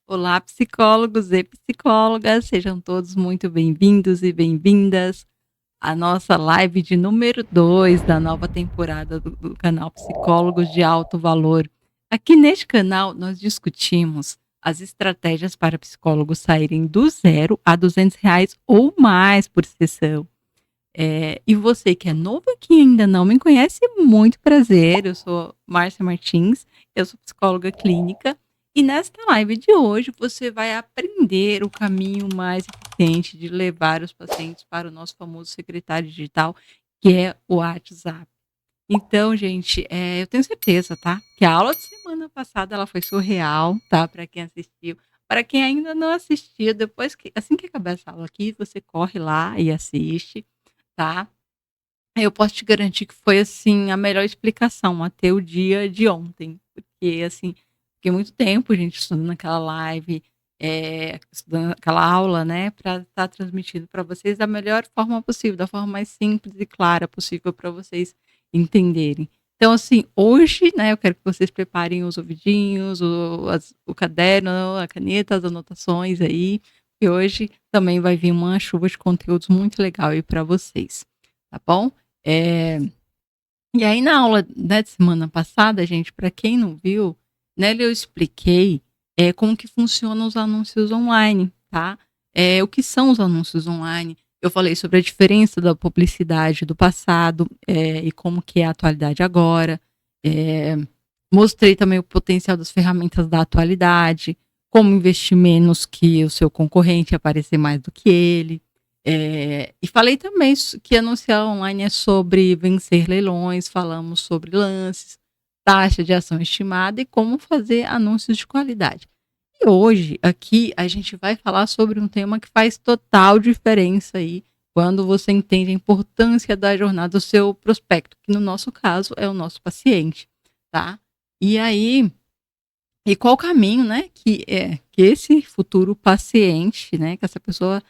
Olá, psicólogos e psicólogas, sejam todos muito bem-vindos e bem-vindas à nossa live de número 2 da nova temporada do canal Psicólogos de Alto Valor. Aqui neste canal, nós discutimos as estratégias para psicólogos saírem do zero a R$ 200 ou mais por sessão. E você que é novo aqui e ainda não me conhece, muito prazer. Eu sou Márcia Martins, eu sou psicóloga clínica e nesta live de hoje você vai aprender o caminho mais eficiente de levar os pacientes para o nosso famoso secretário digital, que é o WhatsApp. Então, gente, eu tenho certeza, tá? Que a aula de semana passada ela foi surreal, tá? Para quem assistiu. Para quem ainda não assistiu, depois que, assim que acabar essa aula aqui, você corre lá e assiste, tá? Eu posso te garantir que foi, assim, a melhor explicação até o dia de ontem, porque, assim, fiquei muito tempo, gente, estudando aquela live, estudando aquela aula, né, para estar transmitindo para vocês da melhor forma possível, da forma mais simples e clara possível para vocês entenderem. Então, assim, hoje, né, eu quero que vocês preparem os ouvidinhos, o caderno, a caneta, as anotações aí, e hoje também vai vir uma chuva de conteúdos muito legal aí para vocês, tá bom? Eh, e aí na aula, né, de semana passada, gente, para quem não viu, nela eu expliquei, como que funcionam os anúncios online, tá. O que são os anúncios online, eu falei sobre a diferença da publicidade do passado, e como que é a atualidade agora, eh, mostrei também o potencial das ferramentas da atualidade, como investir menos que o seu concorrente e aparecer mais do que ele. E falei também que anunciar online é sobre vencer leilões, falamos sobre lances, taxa de ação estimada e como fazer anúncios de qualidade. E hoje, aqui, a gente vai falar sobre um tema que faz total diferença aí, quando você entende a importância da jornada do seu prospecto, que no nosso caso é o nosso paciente, tá? E aí, e qual o caminho, né, que esse futuro paciente, né, que essa pessoa,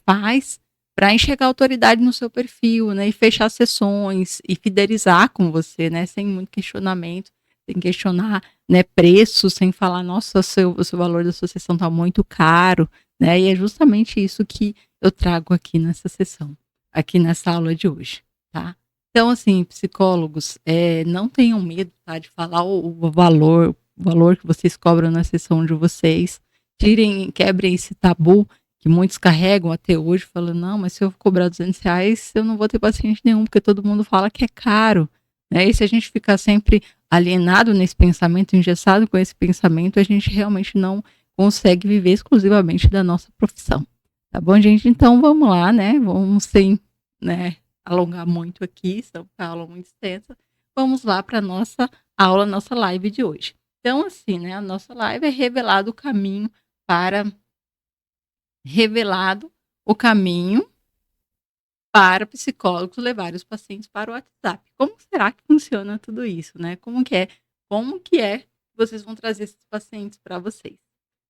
faz para enxergar autoridade no seu perfil, né, e fechar sessões e fidelizar com você, né, sem muito questionamento, sem questionar, né, preço, sem falar: "Nossa, o seu valor da sua sessão está muito caro", né, e é justamente isso que eu trago aqui nessa sessão, aqui nessa aula de hoje, tá. Então, assim, psicólogos, não tenham medo, tá, de falar o valor que vocês cobram na sessão de vocês. Quebrem esse tabu que muitos carregam até hoje, falando: "Não, mas se eu cobrar R$ 200, eu não vou ter paciente nenhum, porque todo mundo fala que é caro", né. E se a gente ficar sempre alienado nesse pensamento, engessado com esse pensamento, a gente realmente não consegue viver exclusivamente da nossa profissão. Tá bom, gente? Então vamos lá, né, vamos sem, né, alongar muito aqui, senão fica a aula muito extensa. Vamos lá para nossa aula, nossa live de hoje. Então, assim, né, a nossa live é para revelado o caminho para psicólogos levarem os pacientes para o WhatsApp. Como será que funciona tudo isso, né? Como que é que vocês vão trazer esses pacientes para vocês?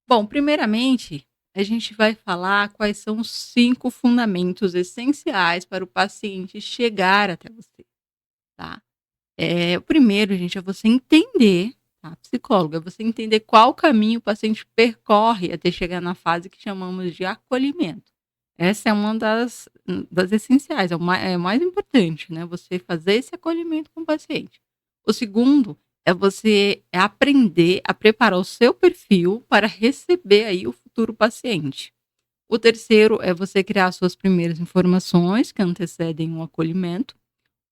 Bom, primeiramente, a gente vai falar quais são os 5 fundamentos essenciais para o paciente chegar até você, tá? O primeiro, gente, é você entender, tá, psicólogo, é você entender qual caminho o paciente percorre até chegar na fase que chamamos de acolhimento. Essa é uma das essenciais, é o mais importante, né, você fazer esse acolhimento com o paciente. O segundo é aprender a preparar o seu perfil para receber aí o futuro paciente. O terceiro é você criar suas primeiras informações que antecedem o acolhimento.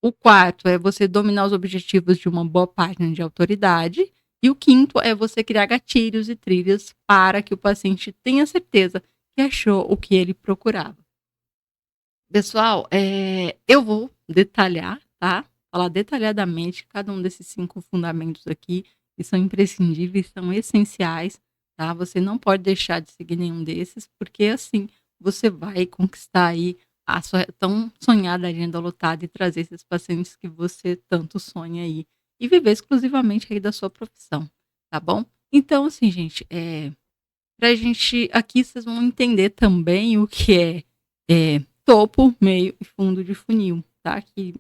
O quarto é você dominar os objetivos de uma boa página de autoridade. E o quinto é você criar gatilhos e trilhas para que o paciente tenha certeza que achou o que ele procurava. Pessoal, eu vou detalhar, tá? Falar detalhadamente cada um desses 5 fundamentos aqui, que são imprescindíveis, são essenciais, tá? Você não pode deixar de seguir nenhum desses, porque assim você vai conquistar aí a sua tão sonhada agenda lotada e trazer esses pacientes que você tanto sonha aí, e viver exclusivamente aí da sua profissão, tá bom? Então assim, gente, pra gente aqui vocês vão entender também o que topo, meio e fundo de funil, tá? Que,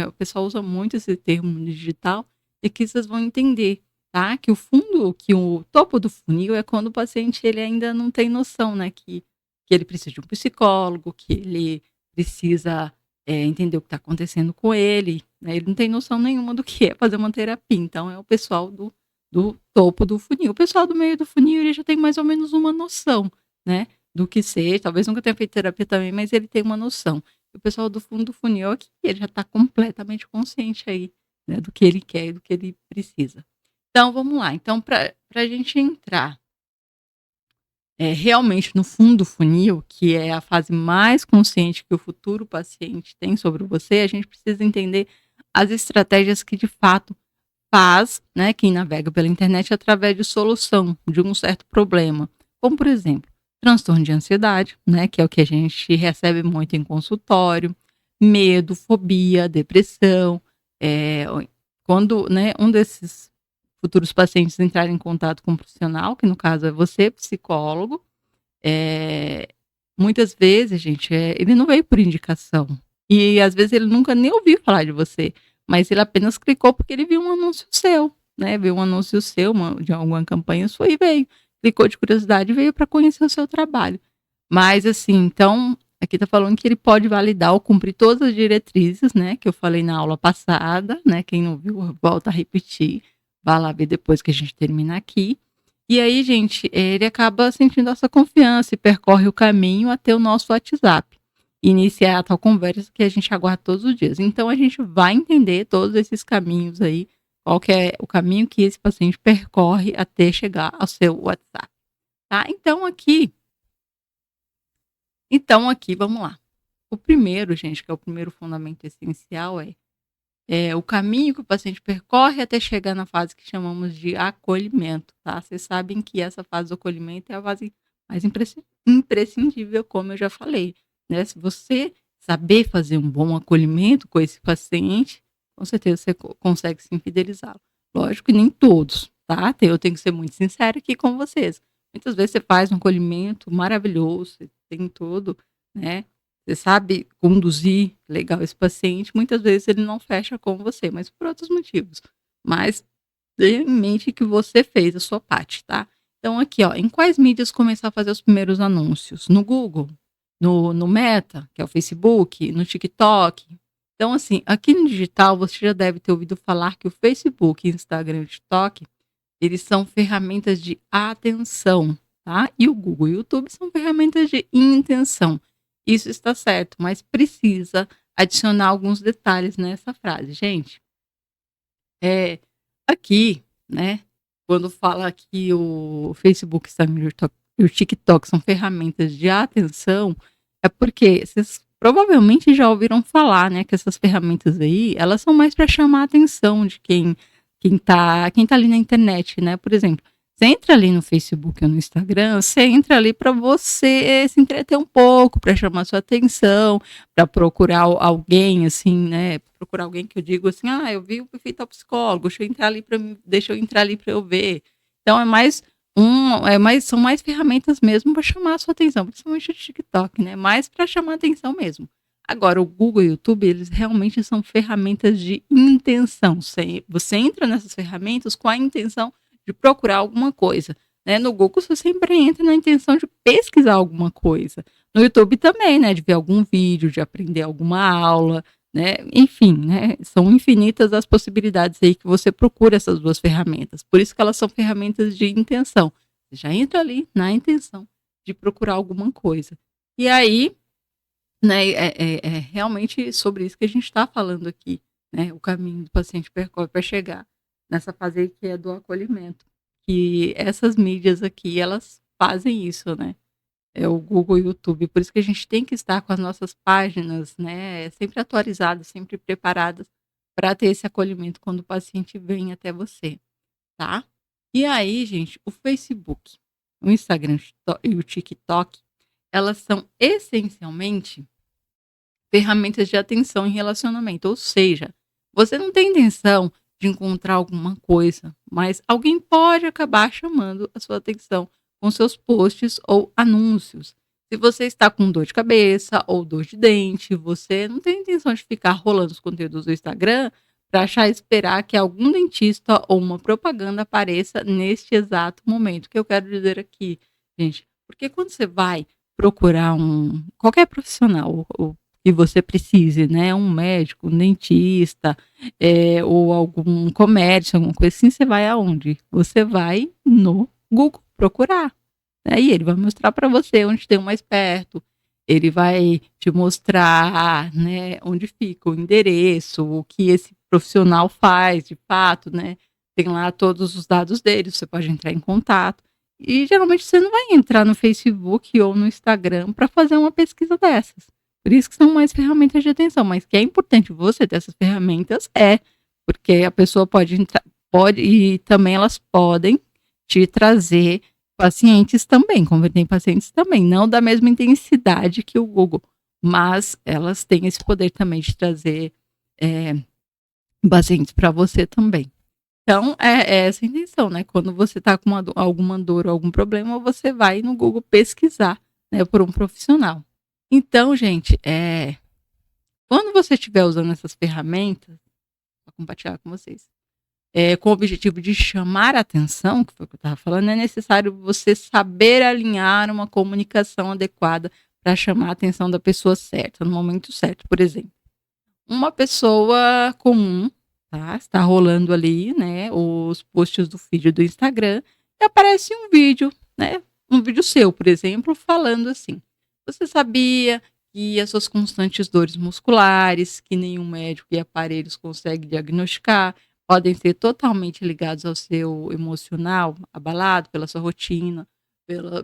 o pessoal usa muito esse termo no digital, e aqui vocês vão entender. tá? Que o topo do funil é quando o paciente ele ainda não tem noção, né, que ele precisa de um psicólogo, que ele precisa, entender o que está acontecendo com ele, né, ele não tem noção nenhuma do que é fazer uma terapia, então é o pessoal do topo do funil. O pessoal do meio do funil, ele já tem mais ou menos uma noção, né, do que seja, talvez nunca tenha feito terapia também, mas ele tem uma noção. O pessoal do fundo do funil aqui, ele já está completamente consciente aí, né, do que ele quer e do que ele precisa. Então vamos lá, então para a gente entrar, realmente no fundo do funil, que é a fase mais consciente que o futuro paciente tem sobre você, a gente precisa entender as estratégias que de fato faz, né, quem navega pela internet através de solução de um certo problema. Como, por exemplo, transtorno de ansiedade, né, que é o que a gente recebe muito em consultório, medo, fobia, depressão. Quando, né, um desses futuros pacientes entrarem em contato com um profissional, que no caso é você, psicólogo, eh, muitas vezes, gente, ele não veio por indicação. E às vezes ele nunca nem ouviu falar de você, mas ele apenas clicou porque ele viu um anúncio seu, né? Viu um anúncio seu, de alguma campanha sua e veio. Clicou de curiosidade e veio para conhecer o seu trabalho. Mas assim, então, aqui está falando que ele pode validar ou cumprir todas as diretrizes, né? Que eu falei na aula passada, né? Quem não viu, volta a repetir. Vá lá ver depois que a gente terminar aqui. E aí, gente, ele acaba sentindo essa confiança e percorre o caminho até o nosso WhatsApp. Iniciar a tal conversa que a gente aguarda todos os dias. Então, a gente vai entender todos esses caminhos aí, qual que é o caminho que esse paciente percorre até chegar ao seu WhatsApp, tá? Então aqui, vamos lá. O primeiro, gente, que é o primeiro fundamento essencial é o caminho que o paciente percorre até chegar na fase que chamamos de acolhimento, tá? Vocês sabem que essa fase do acolhimento é a fase mais imprescindível, como eu já falei, né? Se você saber fazer um bom acolhimento com esse paciente, com certeza você consegue se fidelizá-lo. Lógico que nem todos, tá? Eu tenho que ser muito sincera aqui com vocês. Muitas vezes você faz um acolhimento maravilhoso, você tem tudo, né? Você sabe conduzir legal esse paciente, muitas vezes ele não fecha com você, mas por outros motivos. Mas tenha em mente que você fez a sua parte, tá? Então aqui, ó, em quais mídias começar a fazer os primeiros anúncios? No Google, no Meta, que é o Facebook, no TikTok. Então assim, aqui no digital você já deve ter ouvido falar que o Facebook, Instagram e o TikTok, eles são ferramentas de atenção, tá? E o Google e o YouTube são ferramentas de intenção. Isso está certo, mas precisa adicionar alguns detalhes nessa frase, gente. Aqui, né, quando fala que o Facebook, Instagram e o TikTok são ferramentas de atenção, é porque vocês provavelmente já ouviram falar, né, que essas ferramentas aí, elas são mais para chamar a atenção de quem tá ali na internet, né? Por exemplo, você entra ali no Facebook ou no Instagram, você entra ali para você se entreter um pouco, para chamar sua atenção, para procurar alguém, assim, né? Procurar alguém que eu digo assim, eu vi o perfil tal psicólogo, deixa eu entrar ali para eu ver. Então são mais ferramentas mesmo para chamar a sua atenção, principalmente o TikTok, né? Mais para chamar a atenção mesmo. Agora, o Google e o YouTube, eles realmente são ferramentas de intenção. Você entra nessas ferramentas com a intenção de procurar alguma coisa, né? No Google você sempre entra na intenção de pesquisar alguma coisa. No YouTube também, né? De ver algum vídeo, de aprender alguma aula, né? Enfim, né? São infinitas as possibilidades aí que você procura essas duas ferramentas. Por isso que elas são ferramentas de intenção. Você já entra ali na intenção de procurar alguma coisa. E aí, né, é realmente sobre isso que a gente está falando aqui, né? O caminho do paciente percorre para chegar nessa fase aí que é do acolhimento. Que essas mídias aqui, elas fazem isso, né? É o Google e o YouTube. Por isso que a gente tem que estar com as nossas páginas, né? Sempre atualizadas, sempre preparadas para ter esse acolhimento quando o paciente vem até você, tá? E aí, gente, o Facebook, o Instagram e o TikTok, elas são essencialmente ferramentas de atenção em relacionamento. Ou seja, você não tem intenção de encontrar alguma coisa, mas alguém pode acabar chamando a sua atenção com seus posts ou anúncios. Se você está com dor de cabeça ou dor de dente, você não tem intenção de ficar rolando os conteúdos do Instagram para achar esperar que algum dentista ou uma propaganda apareça neste exato momento. O que eu quero dizer aqui, gente, porque quando você vai procurar qualquer profissional o que você precise, né, um médico, um dentista, ou algum comércio, alguma coisa assim, você vai aonde? Você vai no Google procurar, né, e ele vai mostrar para você onde tem o mais perto, ele vai te mostrar, né, onde fica o endereço, o que esse profissional faz de fato, né, tem lá todos os dados dele, você pode entrar em contato. E geralmente você não vai entrar no Facebook ou no Instagram para fazer uma pesquisa dessas. Por isso que são mais ferramentas de atenção, mas que é importante você ter essas ferramentas porque a pessoa pode entrar, e também elas podem te trazer pacientes também, converter em pacientes também, não da mesma intensidade que o Google, mas elas têm esse poder também de trazer pacientes para você também. Então, é essa a intenção, né? Quando você está com alguma dor ou algum problema, você vai no Google pesquisar, né, por um profissional. Então, gente, quando você estiver usando essas ferramentas, vou compartilhar com vocês, com o objetivo de chamar a atenção, que foi o que eu estava falando, é necessário você saber alinhar uma comunicação adequada para chamar a atenção da pessoa certa, no momento certo. Por exemplo, uma pessoa comum, tá? Está rolando ali, né, os posts do feed do Instagram e aparece um vídeo, né? Um vídeo seu, por exemplo, falando assim: você sabia que as suas constantes dores musculares, que nenhum médico e aparelhos consegue diagnosticar, podem ser totalmente ligados ao seu emocional, abalado pela sua rotina,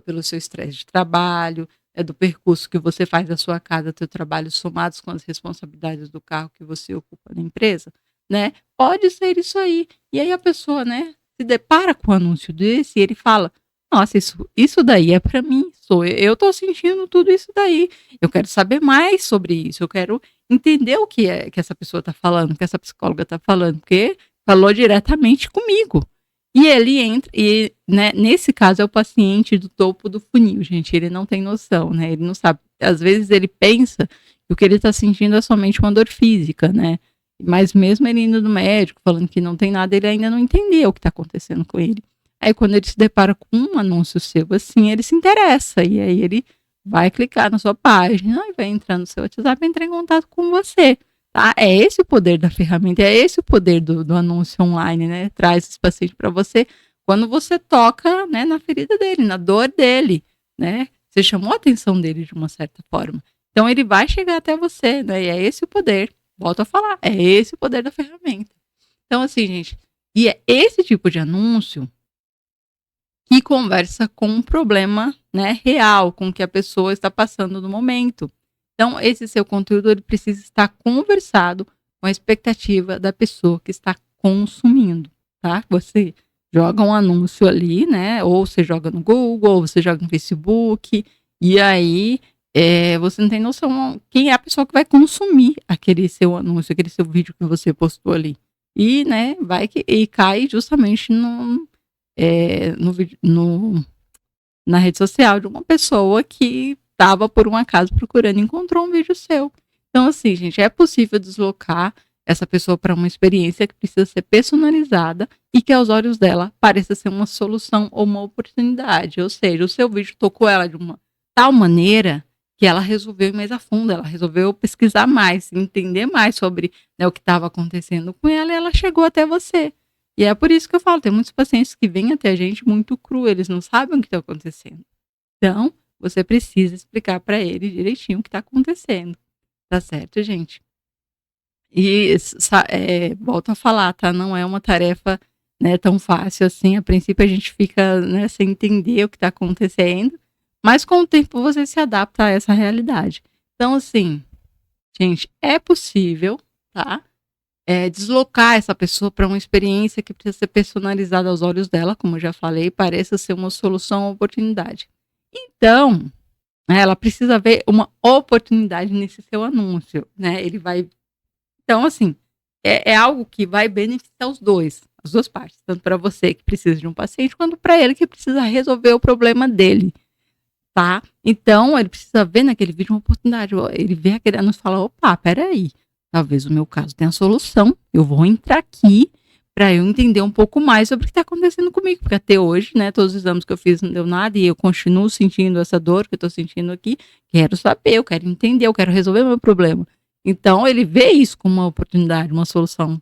pelo seu estresse de trabalho, do percurso que você faz da sua casa até o trabalho, somados com as responsabilidades do carro que você ocupa na empresa, né? Pode ser isso aí. E aí a pessoa, né, se depara com um anúncio desse e ele fala: nossa, isso daí é para mim, eu tô sentindo tudo isso daí. Eu quero saber mais sobre isso, eu quero entender o que é que essa pessoa tá falando, que essa psicóloga tá falando, porque falou diretamente comigo. E ele entra, e né, nesse caso é o paciente do topo do funil, gente, ele não tem noção, né, ele não sabe, às vezes ele pensa que o que ele está sentindo é somente uma dor física, né, mas mesmo ele indo no médico, falando que não tem nada, ele ainda não entendeu o que está acontecendo com ele. Aí quando ele se depara com um anúncio seu assim, ele se interessa, e aí ele vai clicar na sua página, e vai entrar no seu WhatsApp e entrar em contato com você. Tá? É esse o poder da ferramenta, é esse o poder do anúncio online, né? Traz esse paciente para você quando você toca, né, na ferida dele, na dor dele, né? Você chamou a atenção dele de uma certa forma. Então ele vai chegar até você, né? E é esse o poder. Volto a falar, é esse o poder da ferramenta. Então, assim, gente, e é esse tipo de anúncio que conversa com um problema, né, real, com o que a pessoa está passando no momento. Então, esse seu conteúdo ele precisa estar conversado com a expectativa da pessoa que está consumindo, tá? Você joga um anúncio ali, né? Ou você joga no Google, ou você joga no Facebook, e aí você não tem noção quem é a pessoa que vai consumir aquele seu anúncio, aquele seu vídeo que você postou ali. E, né, e cai justamente na rede social de uma pessoa que estava, por um acaso, procurando e encontrou um vídeo seu. Então, assim, gente, é possível deslocar essa pessoa para uma experiência que precisa ser personalizada e que, aos olhos dela, pareça ser uma solução ou uma oportunidade. Ou seja, o seu vídeo tocou ela de uma tal maneira que ela resolveu ir mais a fundo, ela resolveu pesquisar mais, entender mais sobre, né, o que estava acontecendo com ela, e ela chegou até você. E é por isso que eu falo, tem muitos pacientes que vêm até a gente muito cru, eles não sabem o que está acontecendo. Então, você precisa explicar para ele direitinho o que está acontecendo. Tá certo, gente? E volto a falar, tá? Não é uma tarefa, né, tão fácil assim. A princípio a gente fica, né, sem entender o que está acontecendo, mas com o tempo você se adapta a essa realidade. Então, assim, gente, é possível, tá? Deslocar essa pessoa para uma experiência que precisa ser personalizada aos olhos dela, como eu já falei, pareça ser uma solução ou oportunidade. Então, né, ela precisa ver uma oportunidade nesse seu anúncio, né? Ele vai. Então, assim, é algo que vai beneficiar os dois, as duas partes, tanto para você que precisa de um paciente, quanto para ele que precisa resolver o problema dele, tá? Então, ele precisa ver naquele vídeo uma oportunidade. Ele vê aquele anúncio e fala: opa, peraí. talvez o meu caso tenha solução. Eu vou entrar aqui para eu entender um pouco mais sobre o que está acontecendo comigo, porque até hoje, né, todos os exames que eu fiz não deu nada e eu continuo sentindo essa dor que eu estou sentindo aqui. Quero saber, eu quero entender, eu quero resolver o meu problema. Então, ele vê isso como uma oportunidade, uma solução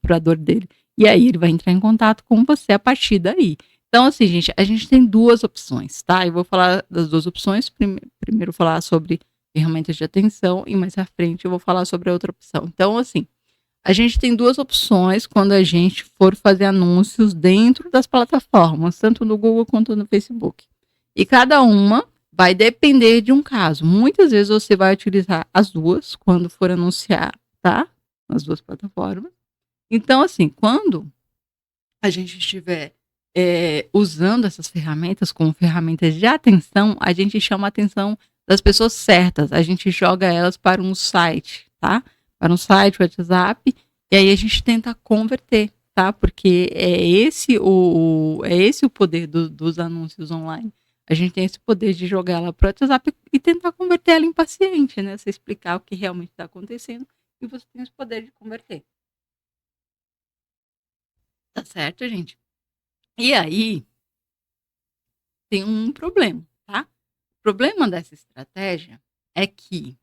para a dor dele. E aí, ele vai entrar em contato com você a partir daí. Então, assim, gente, a gente tem duas opções, tá? Eu vou falar das duas opções. Primeiro, falar sobre ferramentas de atenção e mais à frente eu vou falar sobre a outra opção. Então, assim, a gente tem duas opções quando a gente for fazer anúncios dentro das plataformas, tanto no Google quanto no Facebook. E cada uma vai depender de um caso. Muitas vezes você vai utilizar as duas quando for anunciar, tá? Nas duas plataformas. Então, assim, quando a gente estiver usando essas ferramentas como ferramentas de atenção, a gente chama a atenção das pessoas certas. A gente joga elas para um site, tá? Para um site, WhatsApp, e aí a gente tenta converter, tá? Porque é esse o poder dos anúncios online. A gente tem esse poder de jogar ela para o WhatsApp e tentar converter ela em paciente, né? Você explicar o que realmente está acontecendo e você tem esse poder de converter. Tá certo, gente? E aí, tem um problema, tá? O problema dessa estratégia é que,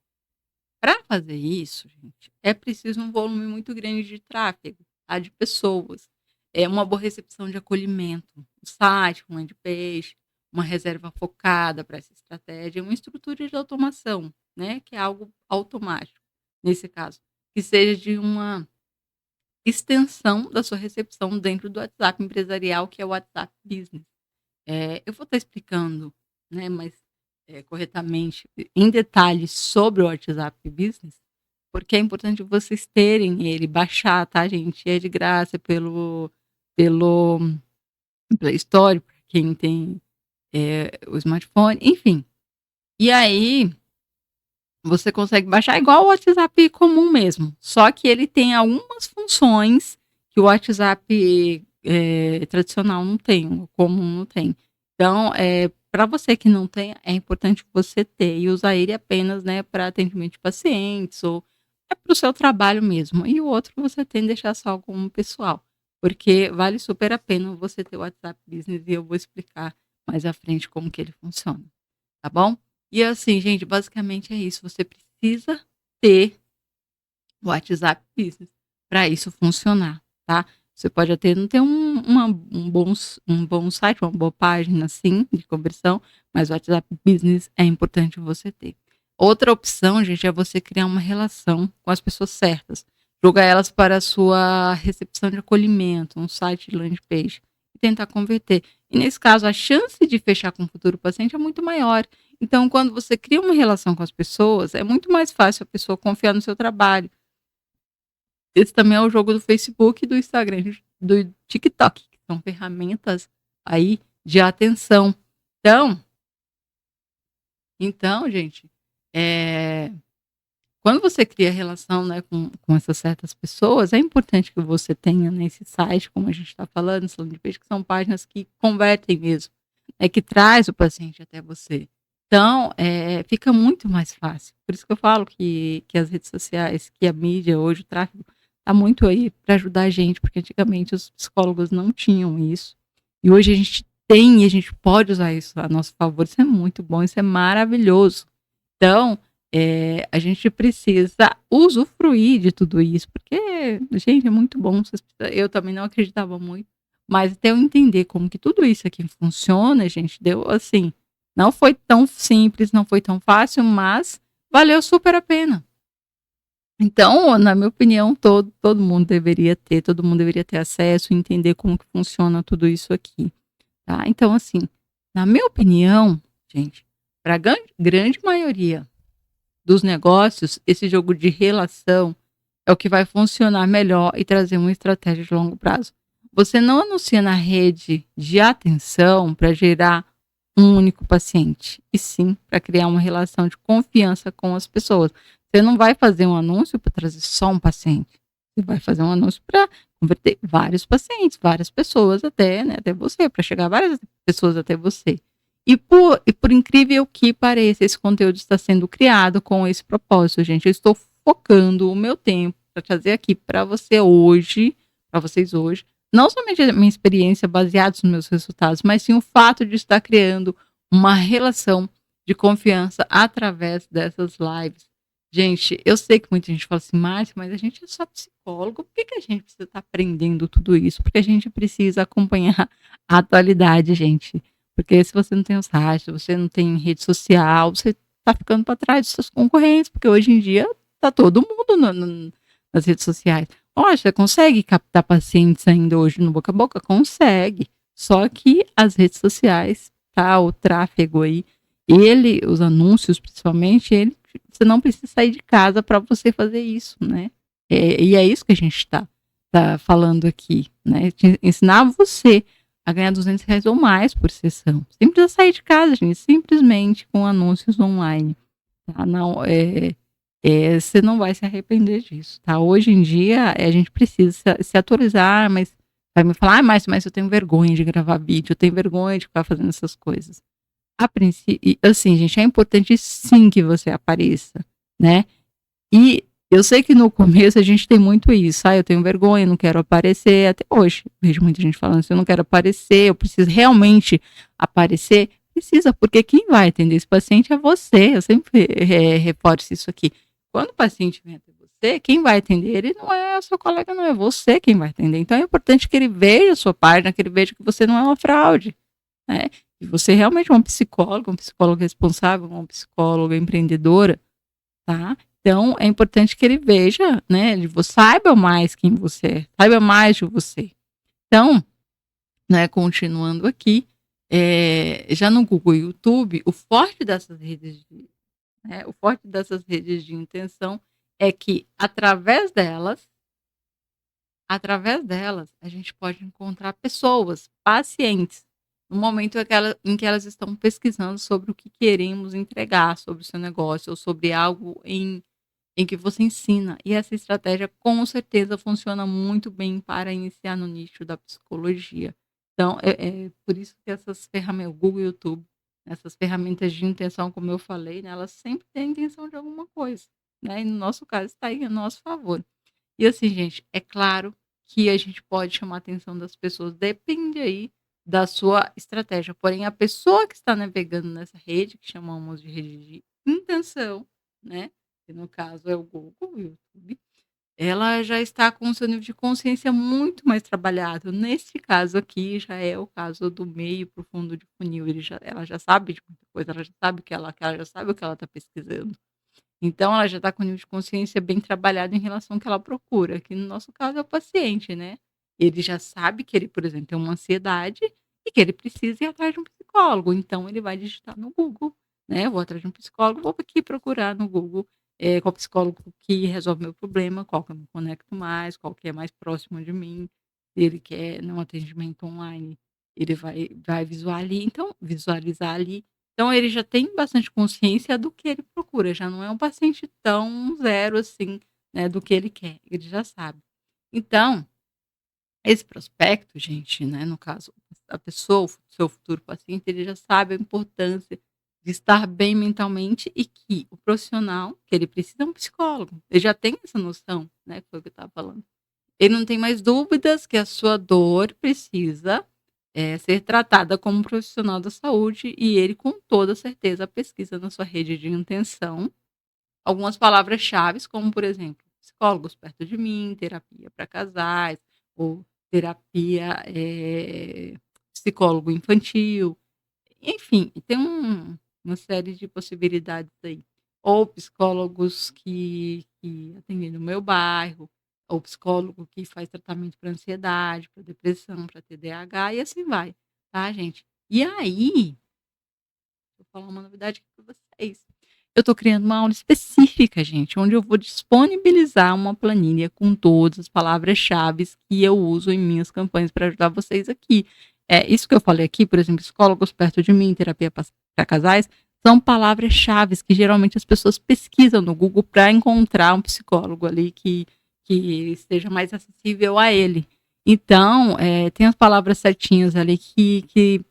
para fazer isso, gente, é preciso um volume muito grande de tráfego, tá? De pessoas. É uma boa recepção de acolhimento, um site, um landing page, uma reserva focada para essa estratégia, uma estrutura de automação, né? Que é algo automático, nesse caso, que seja de uma extensão da sua recepção dentro do WhatsApp empresarial, que é o WhatsApp Business. Eu vou estar explicando, né, mas corretamente, em detalhes sobre o WhatsApp Business, porque é importante vocês terem ele, baixar, tá, gente? É de graça pelo Play Store, para quem tem o smartphone, enfim. E aí, você consegue baixar igual o WhatsApp comum mesmo, só que ele tem algumas funções que o WhatsApp tradicional não tem, o comum não tem. Então, para você que não tem, é importante você ter e usar ele apenas, né, para atendimento de pacientes ou para o seu trabalho mesmo. E o outro você tem que deixar só como pessoal, porque vale super a pena você ter o WhatsApp Business e eu vou explicar mais à frente como que ele funciona, tá bom? E assim, gente, basicamente é isso. Você precisa ter o WhatsApp Business para isso funcionar, tá? Você pode até não ter um bom site, uma boa página, assim, de conversão, mas o WhatsApp Business é importante você ter. Outra opção, gente, é você criar uma relação com as pessoas certas. Jogar elas para a sua recepção de acolhimento, um site de landing page, e tentar converter. E nesse caso, a chance de fechar com o futuro paciente é muito maior. Então, quando você cria uma relação com as pessoas, é muito mais fácil a pessoa confiar no seu trabalho. Esse também é o jogo do Facebook, do Instagram, do TikTok, que são ferramentas aí de atenção. Então, gente, quando você cria relação, né, com essas certas pessoas, é importante que você tenha nesse site, como a gente está falando, de peixe, que são páginas que convertem mesmo, que traz o paciente até você. Então, fica muito mais fácil. Por isso que eu falo que as redes sociais, que a mídia hoje, o tráfego, está muito aí para ajudar a gente, porque antigamente os psicólogos não tinham isso. E hoje a gente tem e a gente pode usar isso a nosso favor. Isso é muito bom, isso é maravilhoso. Então, a gente precisa usufruir de tudo isso, porque, gente, é muito bom. Eu também não acreditava muito, mas até eu entender como que tudo isso aqui funciona, gente, deu assim, não foi tão simples, não foi tão fácil, mas valeu super a pena. Então, na minha opinião, todo mundo deveria ter acesso e entender como que funciona tudo isso aqui, tá? Então, assim, na minha opinião, gente, para a grande maioria dos negócios, esse jogo de relação é o que vai funcionar melhor e trazer uma estratégia de longo prazo. Você não anuncia na rede de atenção para gerar um único paciente, e sim para criar uma relação de confiança com as pessoas. Você não vai fazer um anúncio para trazer só um paciente. Você vai fazer um anúncio para converter vários pacientes, várias pessoas até, né, até você, para chegar várias pessoas até você. E por incrível que pareça, esse conteúdo está sendo criado com esse propósito, gente. Eu estou focando o meu tempo para trazer aqui para você hoje, para vocês hoje, não somente a minha experiência baseada nos meus resultados, mas sim o fato de estar criando uma relação de confiança através dessas lives. Gente, eu sei que muita gente fala assim, Márcia, mas a gente é só psicólogo, por que a gente precisa estar aprendendo tudo isso? Porque a gente precisa acompanhar a atualidade, gente. Porque se você não tem o site, se você não tem rede social, você está ficando para trás dos seus concorrentes, porque hoje em dia está todo mundo nas redes sociais. Olha, você consegue captar pacientes ainda hoje no boca a boca? Consegue. Só que as redes sociais, tá, o tráfego aí, os anúncios principalmente, você não precisa sair de casa para você fazer isso, né? E é isso que a gente está falando aqui, né? Ensinar você a ganhar R$ 200 ou mais por sessão. Você não precisa sair de casa, gente, simplesmente com anúncios online. Tá? Não, você não vai se arrepender disso, tá? Hoje em dia, a gente precisa se atualizar, mas vai me falar, mas eu tenho vergonha de gravar vídeo, eu tenho vergonha de ficar fazendo essas coisas. A princípio, assim, gente, é importante sim que você apareça, né? E eu sei que no começo a gente tem muito isso, eu tenho vergonha, não quero aparecer, até hoje vejo muita gente falando assim, eu não quero aparecer, eu preciso realmente aparecer. Precisa, porque quem vai atender esse paciente é você, eu sempre reforço isso aqui. Quando o paciente vem até você, quem vai atender ele não é o seu colega, não é você quem vai atender. Então é importante que ele veja a sua página, que ele veja que você não é uma fraude, né? E você realmente é um psicólogo responsável, uma psicóloga empreendedora, tá? Então, é importante que ele veja, né, saiba mais quem você é, saiba mais de você. Então, né, continuando aqui, já no Google e YouTube, o forte dessas redes de intenção é que, através delas, a gente pode encontrar pessoas, pacientes, no momento em que elas estão pesquisando sobre o que queremos entregar, sobre o seu negócio, ou sobre algo em que você ensina. E essa estratégia, com certeza, funciona muito bem para iniciar no nicho da psicologia. Então, é por isso que essas ferramentas, o Google e o YouTube, essas ferramentas de intenção, como eu falei, né, elas sempre têm a intenção de alguma coisa, né? E no nosso caso, está aí a nosso favor. E assim, gente, é claro que a gente pode chamar a atenção das pessoas, depende aí da sua estratégia. Porém, a pessoa que está navegando nessa rede, que chamamos de rede de intenção, né? Que no caso é o Google e o YouTube, ela já está com o seu nível de consciência muito mais trabalhado. Nesse caso aqui, já é o caso do meio para o fundo de funil. Ela já sabe de muita coisa, ela já sabe ela já sabe o que ela está pesquisando. Então, ela já está com o nível de consciência bem trabalhado em relação ao que ela procura, que no nosso caso é o paciente, né? Ele já sabe que ele, por exemplo, tem uma ansiedade e que ele precisa ir atrás de um psicólogo. Então, ele vai digitar no Google, né? Eu vou atrás de um psicólogo, vou aqui procurar no Google qual psicólogo que resolve meu problema, qual que eu me conecto mais, qual que é mais próximo de mim. Se ele quer um atendimento online, ele vai visualizar ali. Então, ele já tem bastante consciência do que ele procura, já não é um paciente tão zero assim, né, do que ele quer, ele já sabe. Então, esse prospecto, gente, né, no caso, a pessoa, o seu futuro paciente, ele já sabe a importância de estar bem mentalmente e que o profissional que ele precisa é um psicólogo. Ele já tem essa noção, né, que foi o que eu estava falando. Ele não tem mais dúvidas que a sua dor precisa ser tratada como um profissional da saúde e ele, com toda certeza, pesquisa na sua rede de intenção algumas palavras-chave, como, por exemplo, psicólogos perto de mim, terapia para casais, ou terapia psicólogo infantil, enfim, tem uma série de possibilidades aí. Ou psicólogos que atendem no meu bairro, ou psicólogo que faz tratamento para ansiedade, para depressão, para TDAH, e assim vai, tá, gente? E aí, vou falar uma novidade aqui para vocês. Eu estou criando uma aula específica, gente, onde eu vou disponibilizar uma planilha com todas as palavras-chave que eu uso em minhas campanhas para ajudar vocês aqui. Isso que eu falei aqui, por exemplo, psicólogos perto de mim, terapia para casais, são palavras-chave que geralmente as pessoas pesquisam no Google para encontrar um psicólogo ali que esteja mais acessível a ele. Então, tem as palavras certinhas ali que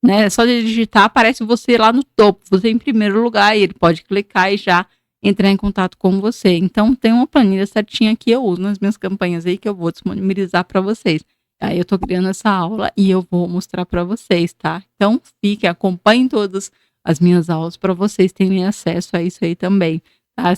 né, só de digitar aparece você lá no topo, você em primeiro lugar, e ele pode clicar e já entrar em contato com você. Então, tem uma planilha certinha que eu uso nas minhas campanhas aí, que eu vou disponibilizar para vocês. Aí eu tô criando essa aula e eu vou mostrar para vocês, tá? Então, acompanhem todas as minhas aulas para vocês terem acesso a isso aí também. Tá?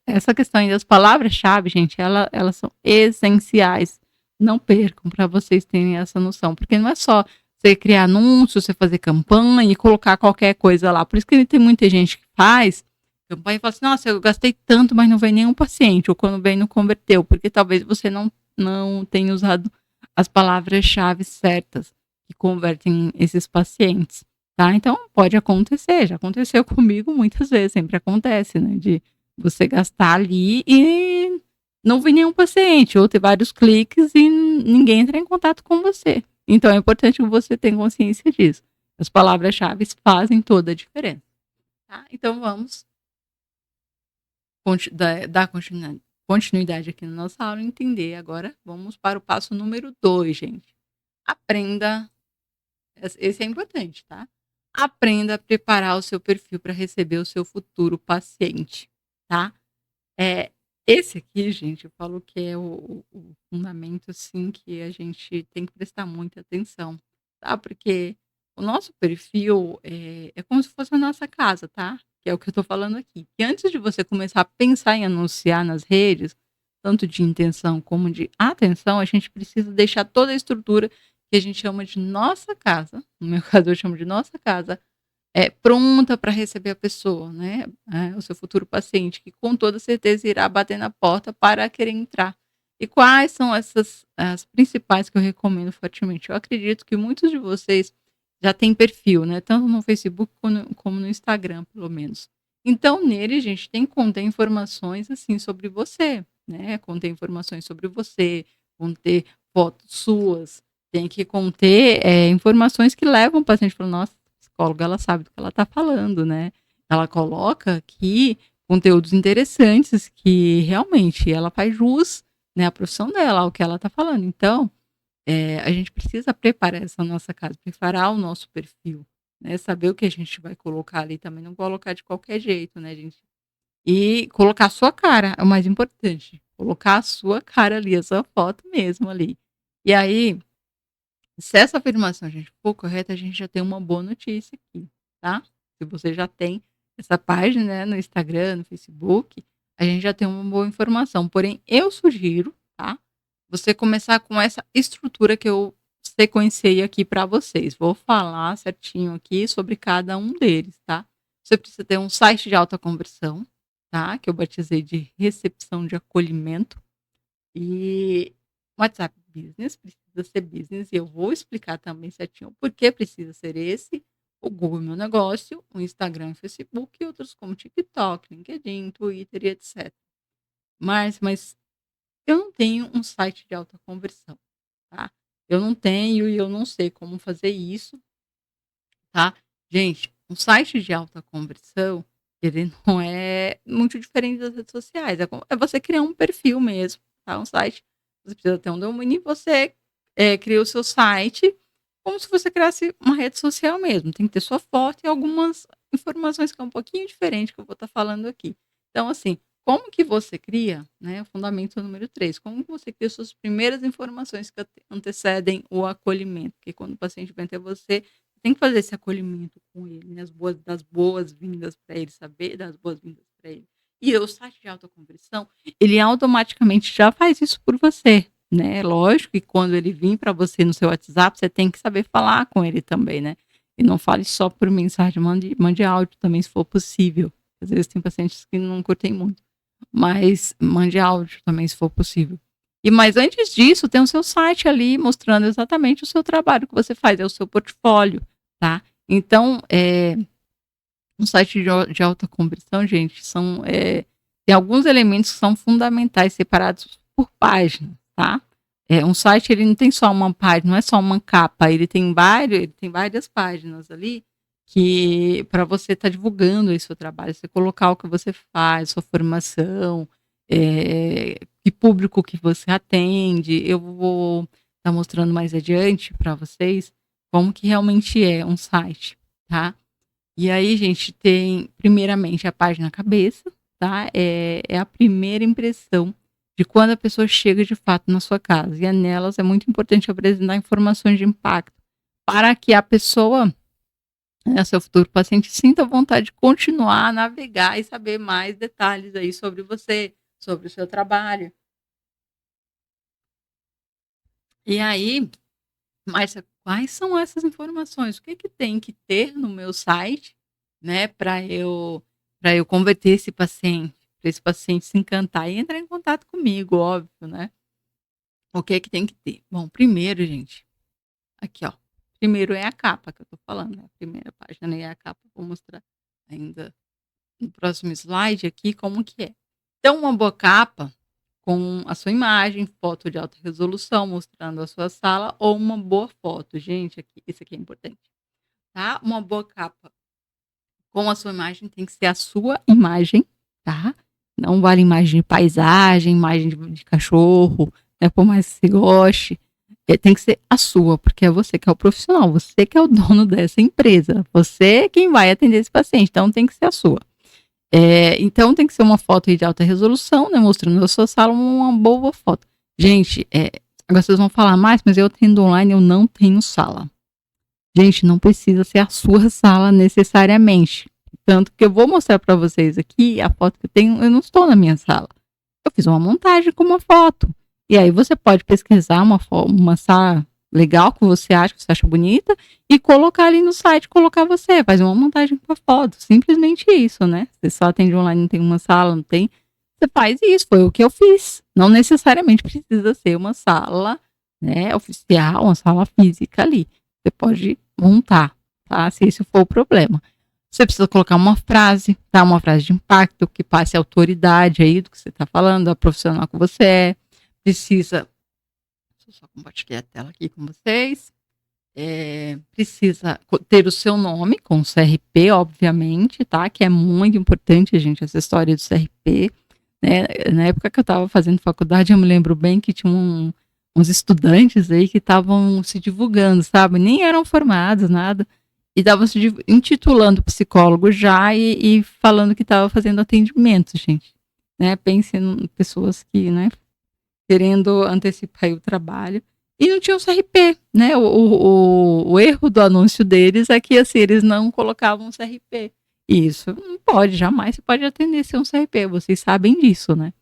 Essa questão aí das palavras-chave, gente, elas são essenciais. Não percam para vocês terem essa noção, porque não é só você criar anúncio, você fazer campanha e colocar qualquer coisa lá. Por isso que tem muita gente que faz campanha e fala assim, nossa, eu gastei tanto, mas não veio nenhum paciente, ou quando vem não converteu, porque talvez você não tenha usado as palavras-chave certas que convertem esses pacientes, tá? Então, pode acontecer, já aconteceu comigo muitas vezes, sempre acontece, né, de você gastar ali e não vir nenhum paciente, ou ter vários cliques e ninguém entra em contato com você. Então, é importante que você tenha consciência disso. As palavras-chave fazem toda a diferença, tá? Então, vamos dar continuidade aqui na nossa aula e entender. Agora, vamos para o passo número 2, gente. Aprenda, esse é importante, tá? Aprenda a preparar o seu perfil para receber o seu futuro paciente, tá? Esse aqui, gente, eu falo que é o fundamento, assim, que a gente tem que prestar muita atenção, tá? Porque o nosso perfil é como se fosse a nossa casa, tá? Que é o que eu tô falando aqui. E antes de você começar a pensar em anunciar nas redes, tanto de intenção como de atenção, a gente precisa deixar toda a estrutura que a gente chama de nossa casa, no meu caso eu chamo de nossa casa, pronta para receber a pessoa, né? O seu futuro paciente, que com toda certeza irá bater na porta para querer entrar. E quais são as principais que eu recomendo fortemente? Eu acredito que muitos de vocês já têm perfil, né? Tanto no Facebook como no Instagram, pelo menos. Então, nele, gente, tem que conter informações assim sobre você, né? Conter informações sobre você, conter fotos suas, tem que conter informações que levam o paciente para nossa psicóloga, ela sabe do que ela está falando, né? Ela coloca aqui conteúdos interessantes que realmente ela faz jus, né, à profissão dela, ao que ela está falando. Então, a gente precisa preparar essa nossa casa, preparar o nosso perfil, né? Saber o que a gente vai colocar ali também, não colocar de qualquer jeito, né, gente? E colocar a sua cara, é o mais importante. Colocar a sua cara ali, a sua foto mesmo ali. E aí, se essa afirmação a gente for correta, a gente já tem uma boa notícia aqui, tá? Se você já tem essa página, né, no Instagram, no Facebook, a gente já tem uma boa informação. Porém, eu sugiro, tá? Você começar com essa estrutura que eu sequenciei aqui para vocês. Vou falar certinho aqui sobre cada um deles, tá? Você precisa ter um site de alta conversão, tá? Que eu batizei de recepção de acolhimento. E WhatsApp Business, precisa ser business, e eu vou explicar também certinho por que precisa ser esse, o Google Meu Negócio, o Instagram, Facebook e outros como TikTok, LinkedIn, Twitter e etc. Mas eu não tenho um site de alta conversão, tá? Eu não tenho e eu não sei como fazer isso, tá? Gente, um site de alta conversão, ele não é muito diferente das redes sociais, é você criar um perfil mesmo, tá? Um site, você precisa ter um domínio e você cria o seu site como se você criasse uma rede social mesmo. Tem que ter sua foto e algumas informações que é um pouquinho diferente que eu vou estar falando aqui. Então, assim, como que você cria, né? O fundamento número 3, como que você cria suas primeiras informações que antecedem o acolhimento? Porque quando o paciente vem até você, tem que fazer esse acolhimento com ele, né? Das boas-vindas para ele, saber das boas-vindas para ele. E o site de autoconversão, ele automaticamente já faz isso por você, né? Lógico que quando ele vir para você no seu WhatsApp, você tem que saber falar com ele também, né? E não fale só por mensagem, mande áudio também, se for possível. Às vezes tem pacientes que não curtem muito, mas mande áudio também, se for possível. Mas antes disso, tem o seu site ali mostrando exatamente o seu trabalho que você faz, é o seu portfólio, tá? Então, um site de alta conversão, gente, tem alguns elementos que são fundamentais, separados por página, tá? Um site, ele não tem só uma página, não é só uma capa, ele tem várias páginas ali que para você estar divulgando aí seu trabalho, você colocar o que você faz, sua formação, que público que você atende. Eu vou estar mostrando mais adiante para vocês como que realmente é um site, tá? E aí, gente, tem primeiramente a página cabeça, tá? É a primeira impressão de quando a pessoa chega de fato na sua casa. E nelas é muito importante apresentar informações de impacto para que a pessoa, né, seu futuro paciente, sinta vontade de continuar a navegar e saber mais detalhes aí sobre você, sobre o seu trabalho. E aí, mas quais são essas informações? O que que tem que ter no meu site, né, para eu converter esse paciente, para esse paciente se encantar e entrar em contato comigo, óbvio, né? O que que tem que ter? Bom, primeiro, gente, aqui, ó. Primeiro é a capa que eu tô falando, né? A primeira página, né, é a capa. Vou mostrar ainda no próximo slide aqui como que é. Então, uma boa capa com a sua imagem, foto de alta resolução mostrando a sua sala ou uma boa foto. Gente, aqui, isso aqui é importante, tá? Uma boa capa com a sua imagem tem que ser a sua imagem, tá? Não vale imagem de paisagem, imagem de cachorro, né? Por mais que você goste, tem que ser a sua, porque é você que é o profissional, você que é o dono dessa empresa, você é quem vai atender esse paciente, então tem que ser a sua. Então tem que ser uma foto aí de alta resolução, né? Mostrando a sua sala, uma boa foto. Gente, agora vocês vão falar mais, mas eu atendo online, eu não tenho sala. Gente, não precisa ser a sua sala necessariamente. Tanto que eu vou mostrar para vocês aqui a foto que eu tenho, eu não estou na minha sala. Eu fiz uma montagem com uma foto. E aí você pode pesquisar uma sala legal que você acha bonita e colocar ali no site, colocar você, faz uma montagem com a foto. Simplesmente isso, né? Você só atende online, não tem uma sala, não tem. Você faz isso, foi o que eu fiz. Não necessariamente precisa ser uma sala, né, oficial, uma sala física ali. Você pode montar, tá? Se esse for o problema. Você precisa colocar uma frase, tá? Uma frase de impacto que passe a autoridade aí do que você está falando, a profissional que você é. Precisa. Deixa eu só compartilhar a tela aqui com vocês. Precisa ter o seu nome com o CRP, obviamente, tá? Que é muito importante, gente, essa história do CRP. Né? Na época que eu estava fazendo faculdade, eu me lembro bem que tinha uns estudantes aí que estavam se divulgando, sabe? Nem eram formados, nada. E estavam se intitulando psicólogo já e falando que estava fazendo atendimento, gente. Né? Pensem em pessoas que, né, querendo antecipar o trabalho. E não tinha o CRP, né? O erro do anúncio deles é que assim, eles não colocavam o CRP. E isso não pode, jamais você pode atender sem um CRP, vocês sabem disso, né?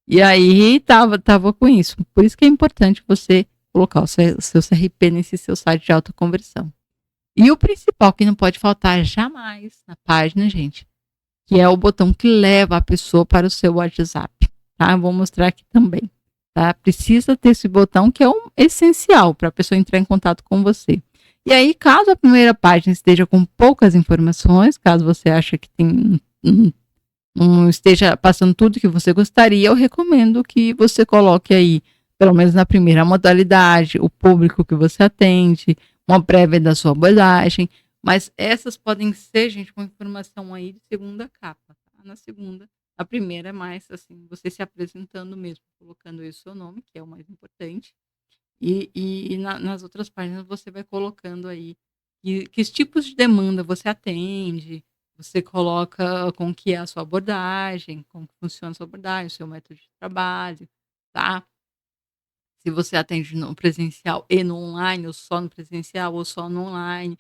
E aí tava com isso. Por isso que é importante você colocar o seu CRP nesse seu site de alta conversão. E o principal que não pode faltar jamais na página, gente, que é o botão que leva a pessoa para o seu WhatsApp, tá? Eu vou mostrar aqui também, tá? Precisa ter esse botão que é essencial para a pessoa entrar em contato com você. E aí, caso a primeira página esteja com poucas informações, caso você ache que não esteja passando tudo que você gostaria, eu recomendo que você coloque aí, pelo menos na primeira modalidade, o público que você atende, uma prévia da sua abordagem, mas essas podem ser, gente, uma informação aí de segunda capa, tá? Na segunda, a primeira é mais, assim, você se apresentando mesmo, colocando aí o seu nome, que é o mais importante, e nas outras páginas você vai colocando aí que tipos de demanda você atende, você coloca com que é a sua abordagem, como que funciona a sua abordagem, o seu método de trabalho, tá? Se você atende no presencial e no online, ou só no presencial, ou só no online.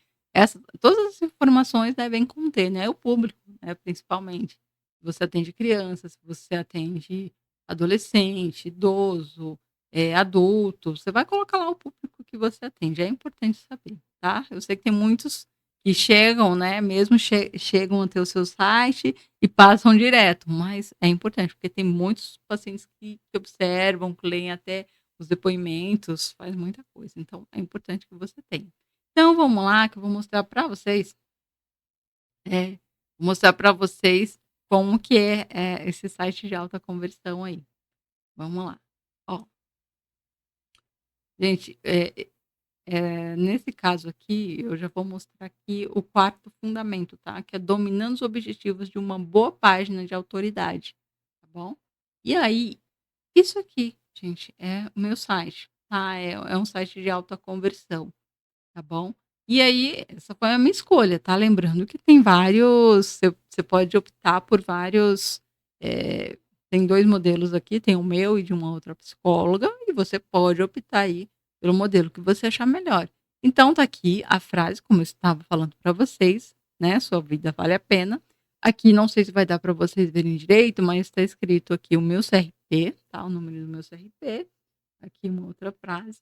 Todas as informações devem conter, né? O público, né? Principalmente. Se você atende crianças, se você atende adolescente, idoso, adulto, você vai colocar lá o público que você atende. É importante saber, tá? Eu sei que tem muitos que chegam, né? Mesmo chegam até o seu site e passam direto, mas é importante, porque tem muitos pacientes que observam, que leem até os depoimentos, faz muita coisa. Então, é importante que você tenha. Então, vamos lá, que eu vou mostrar para vocês. Vou mostrar para vocês como que é esse site de alta conversão aí. Vamos lá. Ó, gente, nesse caso aqui, eu já vou mostrar aqui o quarto fundamento, tá? Que é dominando os objetivos de uma boa página de autoridade, tá bom? E aí, isso aqui, gente, é o meu site, tá? É um site de alta conversão, tá bom? E aí, essa foi a minha escolha, tá? Lembrando que tem vários, você pode optar por vários Tem 2 modelos aqui, tem o meu e de uma outra psicóloga, e você pode optar aí pelo modelo que você achar melhor. Então tá aqui a frase, como eu estava falando para vocês, né, sua vida vale a pena. Aqui não sei se vai dar para vocês verem direito, mas está escrito aqui o meu CRP, tá, o número do meu CRP, aqui uma outra frase.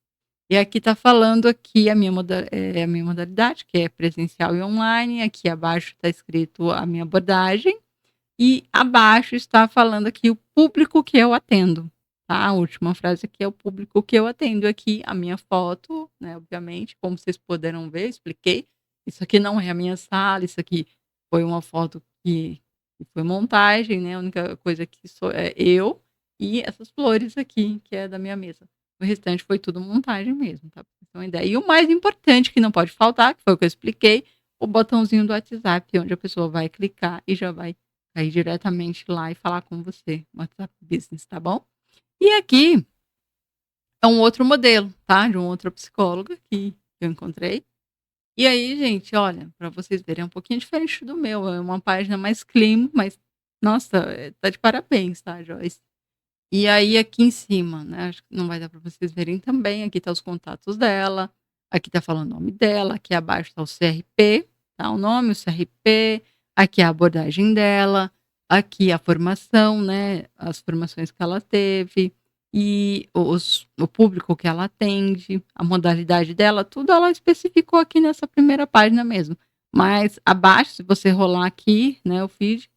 E aqui tá falando aqui a minha modalidade, que é presencial e online, aqui abaixo tá escrito a minha abordagem, e abaixo está falando aqui o público que eu atendo, tá? A última frase aqui é o público que eu atendo. Aqui a minha foto, né, obviamente, como vocês puderam ver, eu expliquei. Isso aqui não é a minha sala, isso aqui foi uma foto que foi montagem, né? A única coisa que sou é eu e essas flores aqui, que é da minha mesa. O restante foi tudo montagem mesmo, tá? Pra vocês terem uma ideia. E o mais importante que não pode faltar, que foi o que eu expliquei, o botãozinho do WhatsApp, onde a pessoa vai clicar e já vai ir diretamente lá e falar com você, WhatsApp Business, tá bom? E aqui é um outro modelo, tá? De um outro psicólogo que eu encontrei. E aí, gente, olha, para vocês verem, é um pouquinho diferente do meu. É uma página mais clean, mas, nossa, tá de parabéns, tá, Joyce? E aí, aqui em cima, né? Acho que não vai dar para vocês verem também. Aqui tá os contatos dela. Aqui tá falando o nome dela. Aqui abaixo tá o CRP, tá? O nome, o CRP. Aqui a abordagem dela. Aqui a formação, né? As formações que ela teve. E o público que ela atende. A modalidade dela. Tudo ela especificou aqui nessa primeira página mesmo. Mas abaixo, se você rolar aqui, né? O feed,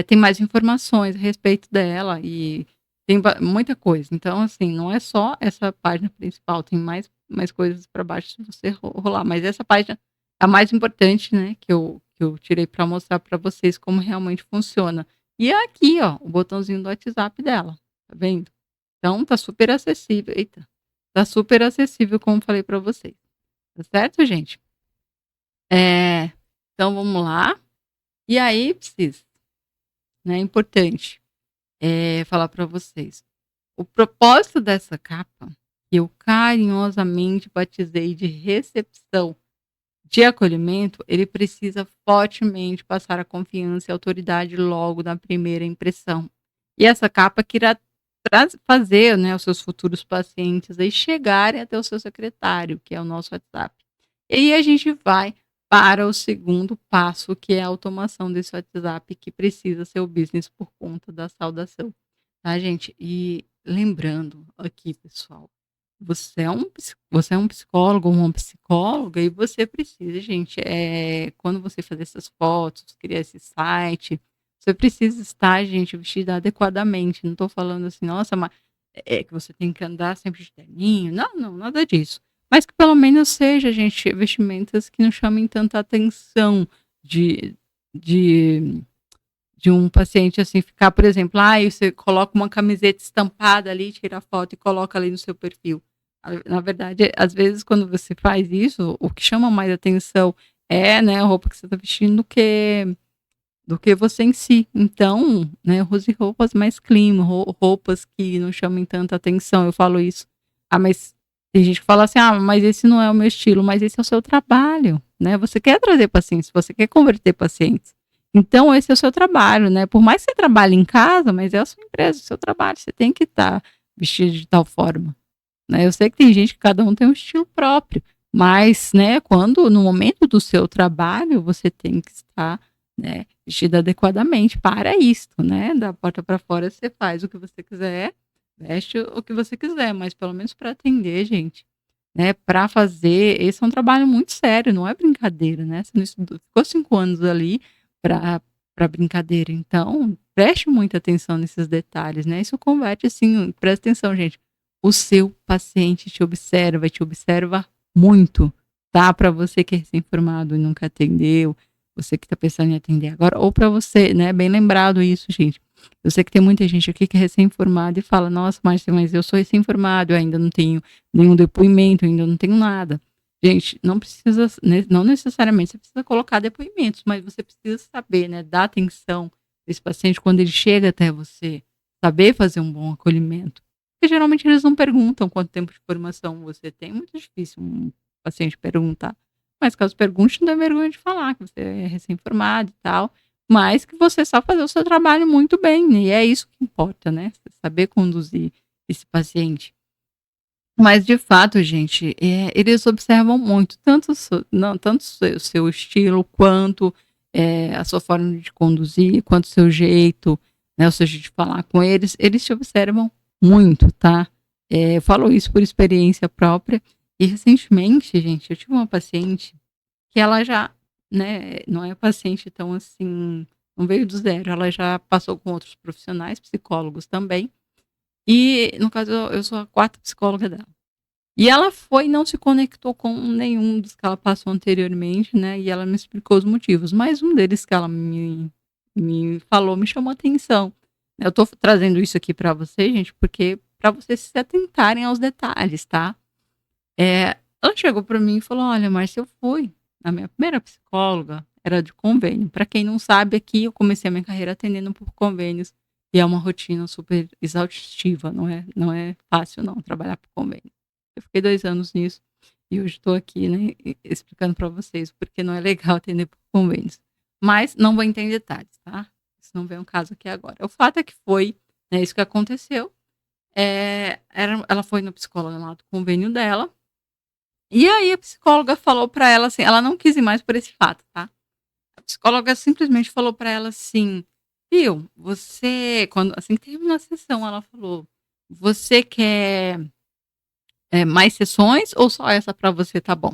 tem mais informações a respeito dela e tem muita coisa. Então, assim, não é só essa página principal, tem mais coisas para baixo se você rolar. Mas essa página é a mais importante, né, que eu tirei para mostrar para vocês como realmente funciona. E é aqui, ó, o botãozinho do WhatsApp dela, tá vendo? Então, tá super acessível. Eita, tá super acessível, como falei para vocês. Tá certo, gente? Então, vamos lá. E aí, precisa, né, é importante falar para vocês. O propósito dessa capa, que eu carinhosamente batizei de recepção de acolhimento, ele precisa fortemente passar a confiança e autoridade logo na primeira impressão. E essa capa que irá fazer, né, os seus futuros pacientes aí chegarem até o seu secretário, que é o nosso WhatsApp. E aí a gente vai para o segundo passo, que é a automação desse WhatsApp, que precisa ser o business por conta da saudação. Tá, gente? E lembrando aqui, pessoal, você é um psicólogo ou uma psicóloga e você precisa, gente, quando você fazer essas fotos, criar esse site, você precisa estar, gente, vestida adequadamente. Não estou falando assim, nossa, mas que você tem que andar sempre de terninho. Não, não, nada disso. Mas que pelo menos seja, gente, vestimentas que não chamem tanta atenção de, de de um paciente, assim, ficar, por exemplo, você coloca uma camiseta estampada ali, tira a foto e coloca ali no seu perfil. Na verdade, às vezes, quando você faz isso, o que chama mais atenção é, né, a roupa que você está vestindo do que você em si. Então, né, use roupas mais clean, roupas que não chamem tanta atenção. Eu falo isso. Mas tem gente que fala assim, mas esse não é o meu estilo, mas esse é o seu trabalho, né? Você quer trazer pacientes, você quer converter pacientes. Então, esse é o seu trabalho, né? Por mais que você trabalhe em casa, mas é a sua empresa, o seu trabalho. Você tem que estar vestido de tal forma, né? Eu sei que tem gente que cada um tem um estilo próprio, mas, né, quando no momento do seu trabalho, você tem que estar, né, vestido adequadamente para isto, né? Da porta para fora você faz o que você quiser, veste o que você quiser, mas pelo menos para atender, gente, né? Para fazer, esse é um trabalho muito sério, não é brincadeira, né? Você não estudou, ficou 5 anos ali para brincadeira. Então, preste muita atenção nesses detalhes, né? Isso converte, assim, presta atenção, gente. O seu paciente te observa muito, tá? Para você que é recém-formado e nunca atendeu, você que está pensando em atender agora, ou para você, né? Bem lembrado isso, gente. Eu sei que tem muita gente aqui que é recém-formado e fala, nossa, Márcia, mas eu sou recém-formado, eu ainda não tenho nenhum depoimento, ainda não tenho nada. Gente, não precisa, não necessariamente você precisa colocar depoimentos, mas você precisa saber, né, dar atenção desse paciente quando ele chega até você, saber fazer um bom acolhimento. Porque geralmente eles não perguntam quanto tempo de formação você tem, é muito difícil um paciente perguntar. Mas caso pergunte, não dá vergonha de falar que você é recém-formado e tal, mas que você sabe fazer o seu trabalho muito bem, né, e é isso que importa, né, você saber conduzir esse paciente. Mas de fato, gente, eles observam muito, tanto o seu não, tanto o seu estilo, quanto, a sua forma de conduzir, quanto o seu jeito, né, o seu jeito de falar com eles, eles te observam muito, tá. Eu falo isso por experiência própria, e recentemente, gente, eu tive uma paciente que ela já, né, não é paciente tão assim, não veio do zero, ela já passou com outros profissionais, psicólogos também, e no caso eu sou a quarta psicóloga dela. E ela foi e não se conectou com nenhum dos que ela passou anteriormente, né, e ela me explicou os motivos, mas um deles que ela me falou, me chamou a atenção. Eu tô trazendo isso aqui pra vocês, gente, porque pra vocês se atentarem aos detalhes, tá. Ela chegou pra mim e falou: "Olha, Márcia, eu fui na minha primeira psicóloga, era de convênio". Pra quem não sabe, aqui eu comecei a minha carreira atendendo por convênios, e é uma rotina super exaustiva, não é fácil não trabalhar por convênio. Eu fiquei 2 anos nisso, e hoje estou aqui, né, explicando para vocês porque não é legal atender por convênios. Mas não vou entrar em detalhes, tá? Isso não vem ao caso aqui agora. O fato é que foi, né, isso que aconteceu. Ela foi no psicólogo lá do convênio dela, e aí a psicóloga falou para ela assim, ela não quis ir mais por esse fato, tá? A psicóloga simplesmente falou para ela assim: "Viu, você", quando assim que terminou a sessão, ela falou: "Você quer mais sessões ou só essa para você tá bom?".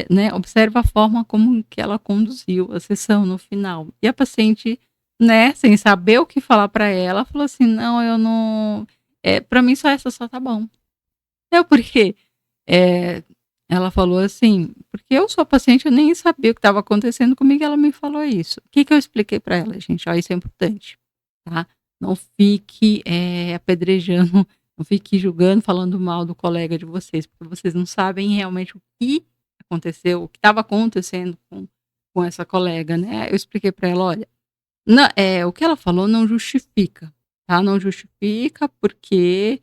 Né, observa a forma como que ela conduziu a sessão no final. E a paciente, né, sem saber o que falar para ela, falou assim: "Não, eu não, pra mim só essa só tá bom". Por quê? Eh, Ela falou assim: "Porque eu sou paciente, eu nem sabia o que estava acontecendo comigo, ela me falou isso". O que que eu expliquei para ela, gente? Ó, isso é importante, tá? Não fique, apedrejando, não fique julgando, falando mal do colega de vocês, porque vocês não sabem realmente o que aconteceu, o que estava acontecendo com essa colega, né. Eu expliquei para ela: "Olha, o que ela falou não justifica, tá, não justifica porque,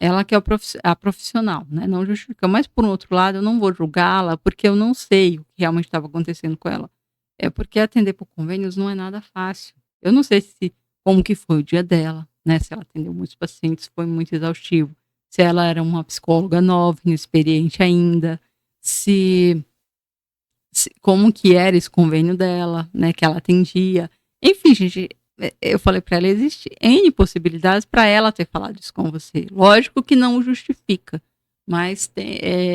ela que é a profissional, né, não justifica, mas por um outro lado eu não vou julgá-la, porque eu não sei o que realmente estava acontecendo com ela. É porque atender por convênios não é nada fácil. Eu não sei se como que foi o dia dela, né, se ela atendeu muitos pacientes, foi muito exaustivo, se ela era uma psicóloga nova, inexperiente ainda, se como que era esse convênio dela, né, que ela atendia. Enfim, gente, eu falei para ela: "Existe N possibilidades para ela ter falado isso com você. Lógico que não o justifica, mas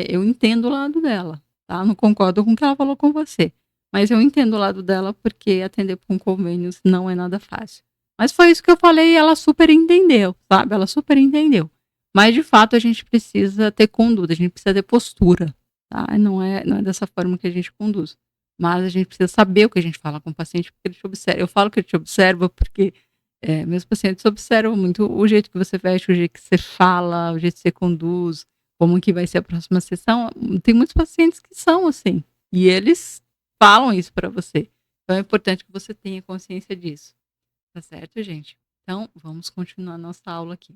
eu entendo o lado dela, tá, não concordo com o que ela falou com você, mas eu entendo o lado dela, porque atender por um convênios não é nada fácil". Mas foi isso que eu falei e ela super entendeu, sabe, ela super entendeu. Mas de fato a gente precisa ter conduta, a gente precisa ter postura. Tá? Não é dessa forma que a gente conduz. Mas a gente precisa saber o que a gente fala com o paciente, porque ele te observa. Eu falo que ele te observa porque, meus pacientes observam muito o jeito que você veste, o jeito que você fala, o jeito que você conduz, como que vai ser a próxima sessão. Tem muitos pacientes que são assim, e eles falam isso para você. Então é importante que você tenha consciência disso. Tá certo, gente? Então, vamos continuar nossa aula aqui.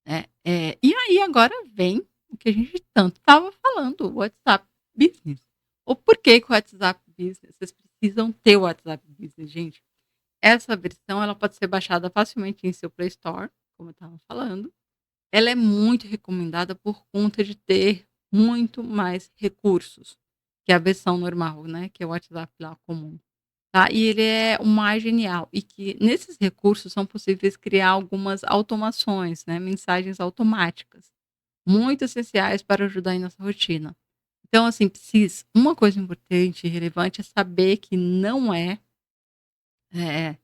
E aí agora vem o que a gente tanto estava falando, o WhatsApp Business. O porquê que o WhatsApp Business, vocês precisam ter o WhatsApp Business, gente. Essa versão ela pode ser baixada facilmente em seu Play Store, como eu estava falando. Ela é muito recomendada por conta de ter muito mais recursos que a versão normal, né, que é o WhatsApp lá comum. Tá, e ele é o mais genial, e que nesses recursos são possíveis criar algumas automações, né, mensagens automáticas, muito essenciais para ajudar em nossa rotina. Então, assim, uma coisa importante e relevante é saber que não é, eh,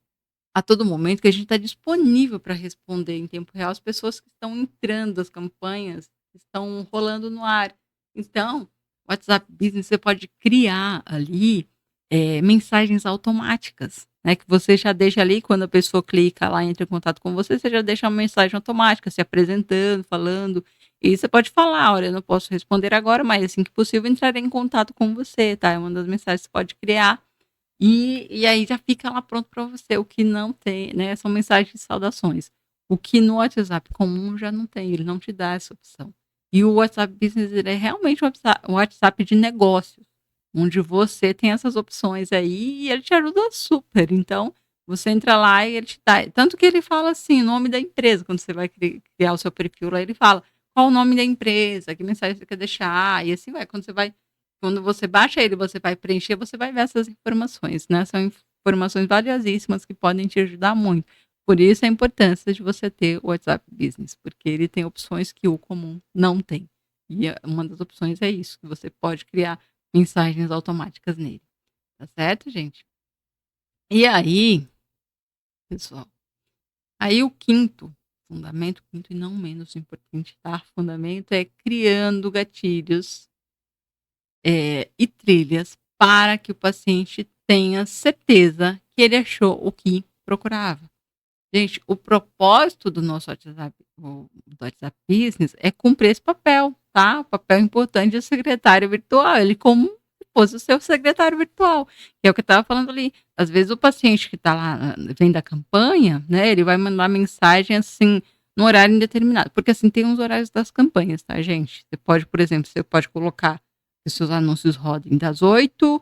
a todo momento que a gente está disponível para responder em tempo real as pessoas que estão entrando, as campanhas que estão rolando no ar. Então, o WhatsApp Business você pode criar ali, mensagens automáticas, né, que você já deixa ali quando a pessoa clica lá, entra em contato com você, você já deixa uma mensagem automática se apresentando, falando, e você pode falar: "Olha, eu não posso responder agora, mas assim que possível entrarei em contato com você", tá, é uma das mensagens que você pode criar. E aí já fica lá pronto para você, o que não tem, né, são mensagens de saudações. O que no WhatsApp comum já não tem, ele não te dá essa opção. E o WhatsApp Business ele é realmente um WhatsApp de negócios. onde você tem essas opções aí e ele te ajuda super. Então, você entra lá e ele te dá tanto que ele fala assim, o nome da empresa, quando você vai criar o seu perfil lá, ele fala qual o nome da empresa, que mensagem você quer deixar, e assim vai. Quando você baixa ele, você vai preencher, você vai ver essas informações, né? São informações valiosíssimas que podem te ajudar muito. Por isso a importância de você ter o WhatsApp Business, porque ele tem opções que o comum não tem. E uma das opções é isso, que você pode criar mensagens automáticas nele. Tá certo, gente? E aí, pessoal, aí o quinto fundamento, quinto e não menos importante, tá? Fundamento é criando gatilhos e trilhas para que o paciente tenha certeza que ele achou o que procurava. Gente, o propósito do nosso WhatsApp, do WhatsApp Business é cumprir esse papel, tá? O papel importante de secretário virtual, ele como se fosse o seu secretário virtual, que é o que eu estava falando ali. Às vezes o paciente que está lá, vem da campanha, né, ele vai mandar mensagem assim, no horário indeterminado, porque assim, tem uns horários das campanhas, tá, gente? Você pode, por exemplo, você pode colocar que seus anúncios rodem das 8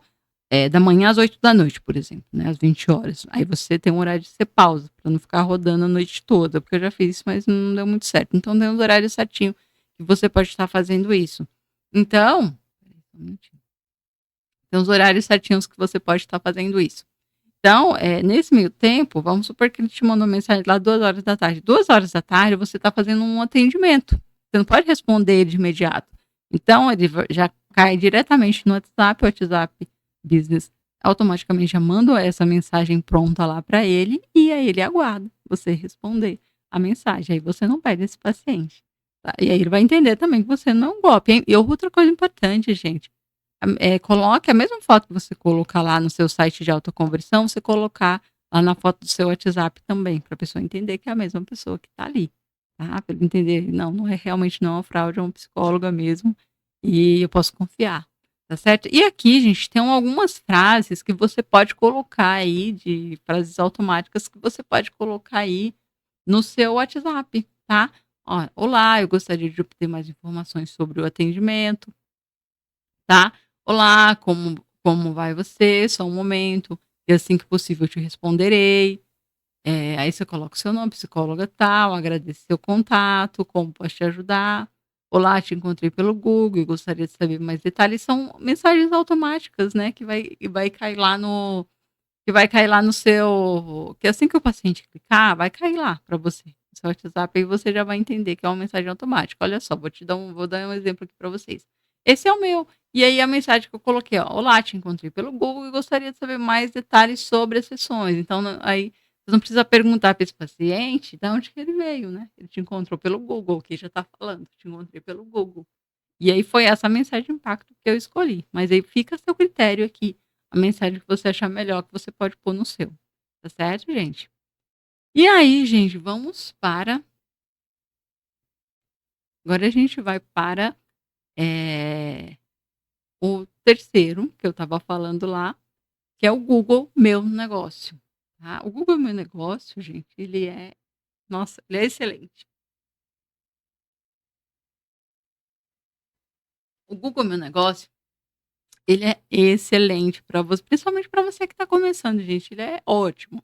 da manhã às 8 da noite, por exemplo, né, às 20 horas. Aí você tem um horário de você pausa, para não ficar rodando a noite toda, porque eu já fiz isso, mas não deu muito certo. Então tem uns horários certinho que você pode estar fazendo isso. Então, tem uns horários certinhos que você pode estar fazendo isso. Então, nesse meio tempo, vamos supor que ele te mandou mensagem lá 2 horas da tarde. 2 horas da tarde, você está fazendo um atendimento. Você não pode responder de imediato. Então, ele já cai diretamente no WhatsApp, o WhatsApp Business automaticamente já manda essa mensagem pronta lá para ele e aí ele aguarda você responder a mensagem. Aí você não perde esse paciente. Tá? E aí ele vai entender também que você não é um golpe. E outra coisa importante, gente, coloque a mesma foto que você colocar lá no seu site de autoconversão, você colocar lá na foto do seu WhatsApp também, para a pessoa entender que é a mesma pessoa que está ali, tá? Para ele entender, não é realmente não é uma fraude, é uma psicóloga mesmo, e eu posso confiar, tá certo? E aqui, gente, tem algumas frases que você pode colocar aí, de frases automáticas que você pode colocar aí no seu WhatsApp, tá? Ó, olá, eu gostaria de obter mais informações sobre o atendimento, tá? Olá, como vai você? Só um momento, e assim que possível eu te responderei. Aí você coloca o seu nome, psicóloga tal, agradece seu contato, como posso te ajudar. Olá, te encontrei pelo Google e gostaria de saber mais detalhes. São mensagens automáticas, né, que vai cair lá no seu, que assim que o paciente clicar, vai cair lá para você, no seu WhatsApp, aí você já vai entender que é uma mensagem automática. Olha só, vou dar um exemplo aqui para vocês. Esse é o meu. E aí a mensagem que eu coloquei, ó: "Olá, te encontrei pelo Google e gostaria de saber mais detalhes sobre as sessões". Então, aí você não precisa perguntar para esse paciente de onde que ele veio, né. Ele te encontrou pelo Google, que já está falando, te encontrei pelo Google. E aí foi essa mensagem de impacto que eu escolhi, mas aí fica a seu critério aqui, a mensagem que você achar melhor que você pode pôr no seu, tá certo, gente? E aí, gente, vamos para agora a gente vai para, eh, o terceiro que eu estava falando lá, que é o Google Meu Negócio, tá? O Google Meu Negócio, gente, ele é nossa, ele é excelente. O Google Meu Negócio, ele é excelente para você, principalmente para você que está começando, gente, ele é ótimo,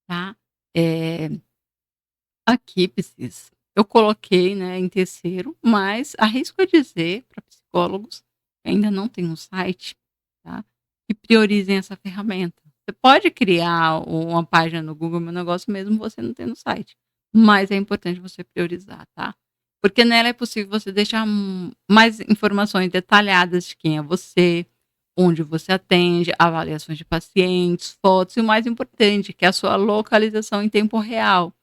tá? Eh Aqui precisa. Eu coloquei, né, em terceiro, mas arrisco a dizer para psicólogos que ainda não tem um site, tá, que priorizem essa ferramenta. Você pode criar uma página no Google Meu Negócio mesmo você não tendo site, mas é importante você priorizar, tá. Porque nela é possível você deixar, mais informações detalhadas de quem é você, onde você atende, avaliações de pacientes, fotos e o mais importante, que é a sua localização em tempo real.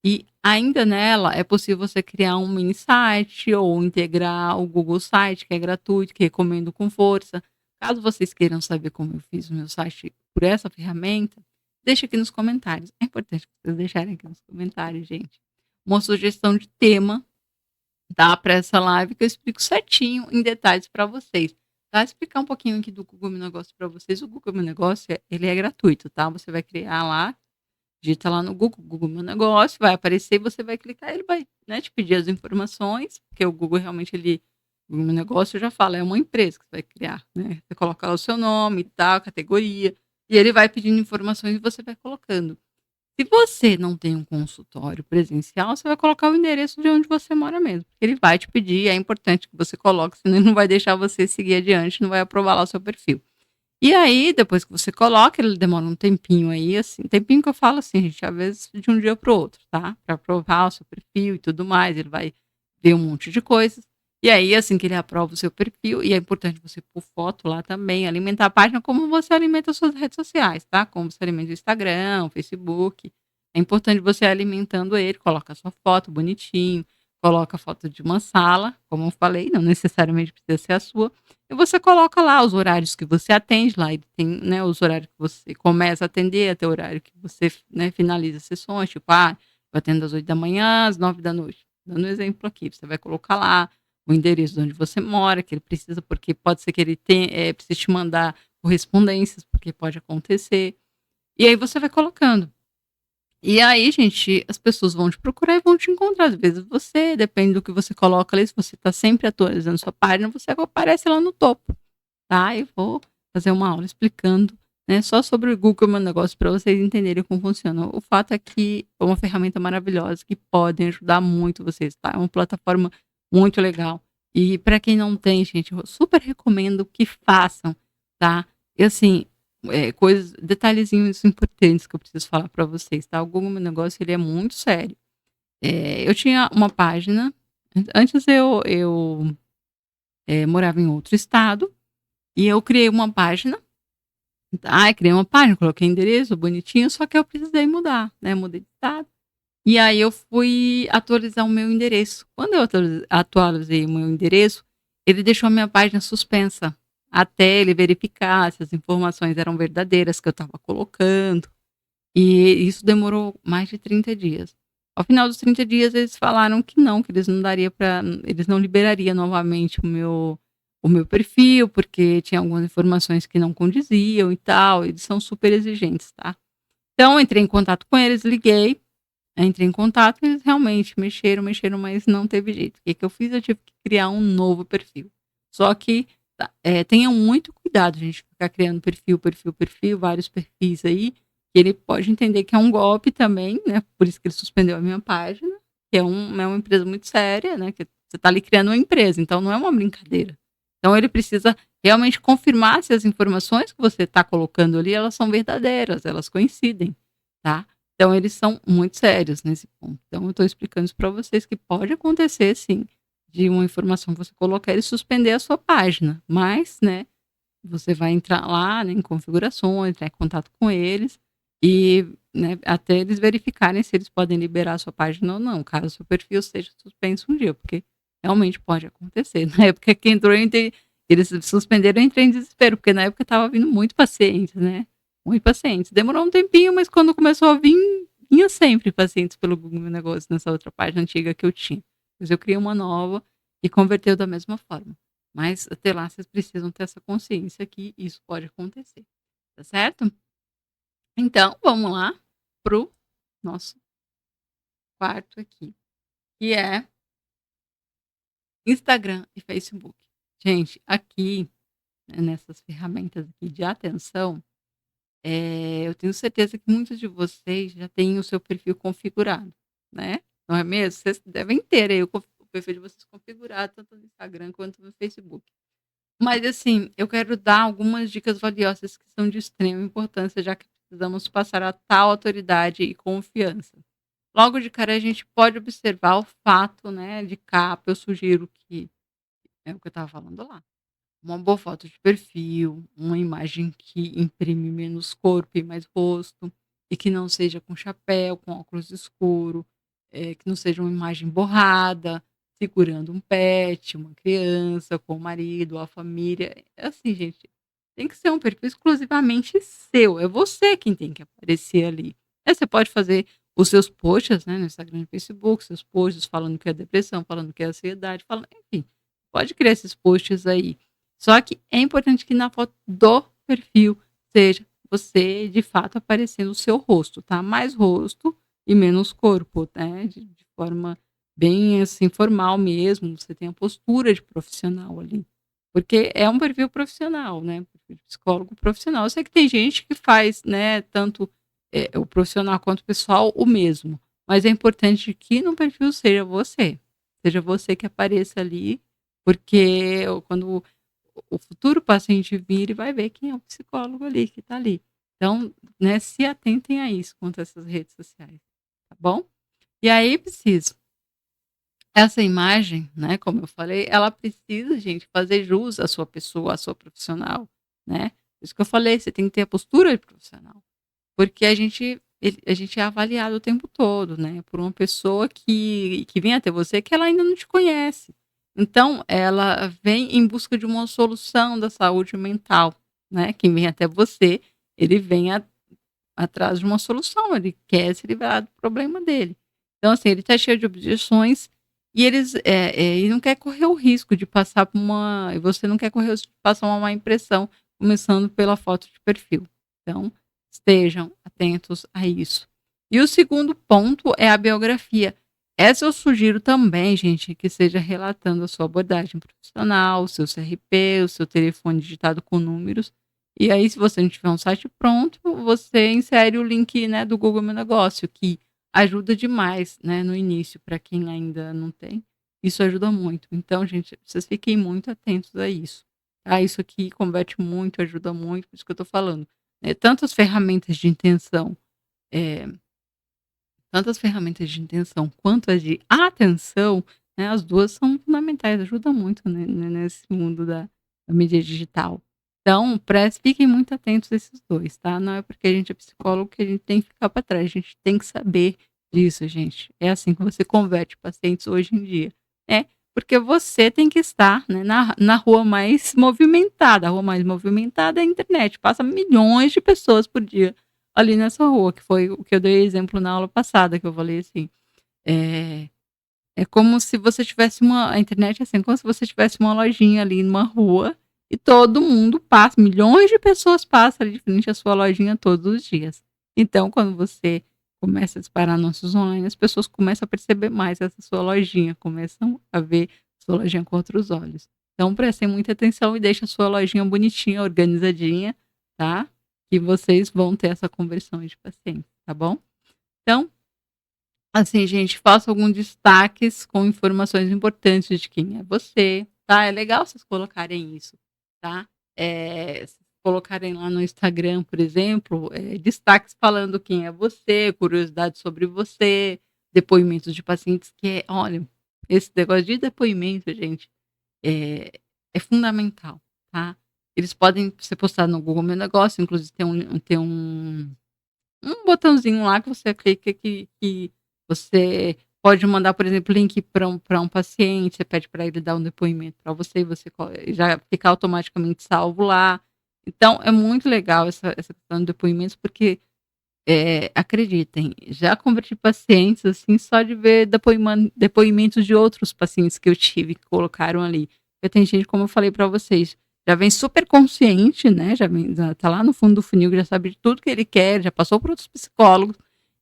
E ainda nela é possível você criar um mini site ou integrar o Google Site, que é gratuito, que recomendo com força. Caso vocês queiram saber como eu fiz o meu site por essa ferramenta, deixa aqui nos comentários. É importante vocês deixarem aqui nos comentários, gente, uma sugestão de tema, tá, para essa live que eu explico certinho em detalhes para vocês. Tá, explicar um pouquinho aqui do Google Meu Negócio para vocês. O Google Meu Negócio, ele é gratuito, tá? Você vai criar lá, digita lá no Google, Google Meu Negócio, vai aparecer e você vai clicar, ele vai, né, te pedir as informações, porque o Google realmente O negócio já fala, é uma empresa que você vai criar, né? Você coloca lá o seu nome e tal, categoria, e ele vai pedindo informações e você vai colocando. Se você não tem um consultório presencial, você vai colocar o endereço de onde você mora mesmo, porque ele vai te pedir, é importante que você coloque, senão ele não vai deixar você seguir adiante, não vai aprovar lá o seu perfil. E aí, depois que você coloca, ele demora um tempinho aí, assim, tempinho que eu falo assim, gente, às vezes de um dia para o outro, tá? Para aprovar o seu perfil e tudo mais, ele vai ver um monte de coisas. E aí, assim que ele aprova o seu perfil, e é importante você pôr foto lá também, alimentar a página como você alimenta as suas redes sociais, tá? Como você alimenta o Instagram, o Facebook. É importante você alimentando ele, coloca a sua foto bonitinho, coloca a foto de uma sala, como eu falei, não necessariamente precisa ser a sua, e você coloca lá os horários que você atende, lá ele tem, né, os horários que você começa a atender, até o horário que você, né, finaliza as sessões, tipo, eu atendo das 8 da manhã às 9 da noite. Dando um exemplo aqui, você vai colocar lá o endereço de onde você mora, que ele precisa, porque pode ser que ele precise te mandar correspondências, porque pode acontecer. E aí você vai colocando. E aí, gente, as pessoas vão te procurar e vão te encontrar. Às vezes você, depende do que você coloca ali, se você está sempre atualizando sua página, você aparece lá no topo, tá? Eu vou fazer uma aula explicando, né, só sobre o Google Meu Negócio para vocês entenderem como funciona. O fato é que é uma ferramenta maravilhosa que pode ajudar muito vocês, tá? É uma plataforma muito legal. E para quem não tem, gente, eu super recomendo que façam, tá? E assim, coisas, detalhezinhos importantes que eu preciso falar para vocês, tá? O Google Meu Negócio, ele é muito sério. Eu tinha uma página, antes eu morava em outro estado, e eu criei uma página, criei uma página, coloquei endereço bonitinho, só que eu precisei mudar, né? Mudei de estado. E aí eu fui atualizar o meu endereço. Quando eu atualizei o meu endereço, ele deixou a minha página suspensa até ele verificar se as informações eram verdadeiras que eu estava colocando. E isso demorou mais de 30 dias. Ao final dos 30 dias, eles falaram que eles não daria para, eles não liberaria novamente o meu perfil, porque tinha algumas informações que não condiziam e tal. Eles são super exigentes, tá? Então, entrei em contato com eles, liguei, entrei em contato, eles realmente mexeram, mas não teve jeito. O que que eu fiz? Eu tive que criar um novo perfil. Só que tenham muito cuidado, gente, ficar criando perfil, vários perfis aí, que ele pode entender que é um golpe também, né? Por isso que ele suspendeu a minha página, que é uma empresa muito séria, né? Que você está ali criando uma empresa, então não é uma brincadeira. Então ele precisa realmente confirmar se as informações que você está colocando ali, elas são verdadeiras, elas coincidem, tá? Então, eles são muito sérios nesse ponto. Então, eu estou explicando isso para vocês que pode acontecer, sim, de uma informação que você colocar e suspender a sua página. Mas, né, você vai entrar lá, né, em configurações, entrar em contato com eles e, né, até eles verificarem se eles podem liberar a sua página ou não, caso o seu perfil seja suspenso um dia, porque realmente pode acontecer. Na época que entrou, eles suspenderam, eu entrei em desespero, porque na época estava vindo muito pacientes, né? Muito pacientes. Demorou um tempinho, mas quando começou a vir, vinha sempre pacientes pelo Google Meu Negócio nessa outra página antiga que eu tinha. Mas eu criei uma nova e converteu da mesma forma. Mas até lá vocês precisam ter essa consciência que isso pode acontecer, tá certo? Então, vamos lá pro nosso quarto aqui, que é Instagram e Facebook. Gente, aqui, né, nessas ferramentas aqui de atenção, eu tenho certeza que muitos de vocês já têm o seu perfil configurado, né? Não é mesmo? Vocês devem ter aí o perfil de vocês configurado, tanto no Instagram quanto no Facebook. Mas assim, eu quero dar algumas dicas valiosas que são de extrema importância, já que precisamos passar a tal autoridade e confiança. Logo de cara, a gente pode observar o fato, né, de capa. Eu sugiro que, é o que eu estava falando lá, uma boa foto de perfil, uma imagem que imprime menos corpo e mais rosto, e que não seja com chapéu, com óculos escuro, que não seja uma imagem borrada, segurando um pet, uma criança, com o marido, a família. É assim, gente, tem que ser um perfil exclusivamente seu. É você quem tem que aparecer ali. Você pode fazer os seus posts, né, no Instagram e Facebook, seus posts falando que é depressão, falando que é ansiedade, falando, enfim, pode criar esses posts aí. Só que é importante que na foto do perfil seja você, de fato, aparecendo o seu rosto, tá? Mais rosto e menos corpo, né? De forma bem, assim, formal mesmo, você tem a postura de profissional ali. Porque é um perfil profissional, né, perfil de psicólogo profissional. Eu sei que tem gente que faz, né, tanto, o profissional quanto o pessoal o mesmo, mas é importante que no perfil seja você que apareça ali, porque quando o futuro paciente vir, ele vai ver quem é o psicólogo ali, que está ali. Então, né, se atentem a isso quanto a essas redes sociais, tá bom? E aí preciso essa imagem, né, como eu falei, ela precisa, gente, fazer jus à sua pessoa, à sua profissional, né. Por isso que eu falei, você tem que ter a postura de profissional, porque a gente é avaliado o tempo todo, né, por uma pessoa que vem até você que ela ainda não te conhece. Então ela vem em busca de uma solução da saúde mental, né, quem vem até você, ele vem atrás de uma solução, ele quer se livrar do problema dele. Então, assim, ele está cheio de objeções e e não quer correr o risco de passar por uma e você não quer correr o risco de passar uma má impressão, começando pela foto de perfil. Então, estejam atentos a isso. E o segundo ponto é a biografia. Essa eu sugiro também, gente, que seja relatando a sua abordagem profissional, o seu CRP, o seu telefone digitado com números, e aí, se você não tiver um site pronto, você insere o link, né, do Google Meu Negócio, que ajuda demais, né, no início, para quem ainda não tem. Isso ajuda muito. Então, gente, vocês fiquem muito atentos a isso. Tá? Isso aqui converte muito, ajuda muito, por isso que eu estou falando. Né? Eh, Tanto as ferramentas de intenção quanto as de atenção, né, as 2 são fundamentais, ajudam muito, né, nesse mundo da mídia digital. Então, fiquem muito atentos a esses 2, tá. Não é porque a gente é psicólogo que a gente tem que ficar para trás, a gente tem que saber disso, gente. É assim que você converte pacientes hoje em dia, né, porque você tem que estar, né, na rua mais movimentada, a rua mais movimentada é a internet, passa milhões de pessoas por dia ali nessa rua, que foi o que eu dei exemplo na aula passada, que eu falei assim, eh, é como se você tivesse a internet é assim, como se você tivesse uma lojinha ali numa rua, e todo mundo passa, milhões de pessoas passam ali de frente à sua lojinha todos os dias. Então, quando você começa a disparar anúncios online, as pessoas começam a perceber mais essa sua lojinha, começam a ver sua lojinha com outros olhos. Então prestem muita atenção e deixa a sua lojinha bonitinha, organizadinha, tá? Que vocês vão ter essa conversão de pacientes, tá bom? Então, assim, gente, faça alguns destaques com informações importantes de quem é você, tá? É legal vocês colocarem isso, tá? Se colocarem lá no Instagram, por exemplo, destaques falando quem é você, curiosidades sobre você, depoimentos de pacientes olha, esse negócio de depoimento, gente, é é fundamental, tá? Eles podem ser postados no Google Meu Negócio, inclusive tem um botãozinho lá que você clica que você pode mandar, por exemplo, link para um paciente, você pede para ele dar um depoimento para você e você já fica automaticamente salvo lá. Então é muito legal essa questão de depoimentos, porque, acreditem, já converti pacientes, assim, só de ver depoimentos de outros pacientes que eu tive que colocaram ali. Porque tem gente, como eu falei para vocês, já vem super consciente, né, já tá lá no fundo do funil, já sabe de tudo que ele quer, já passou por outros psicólogos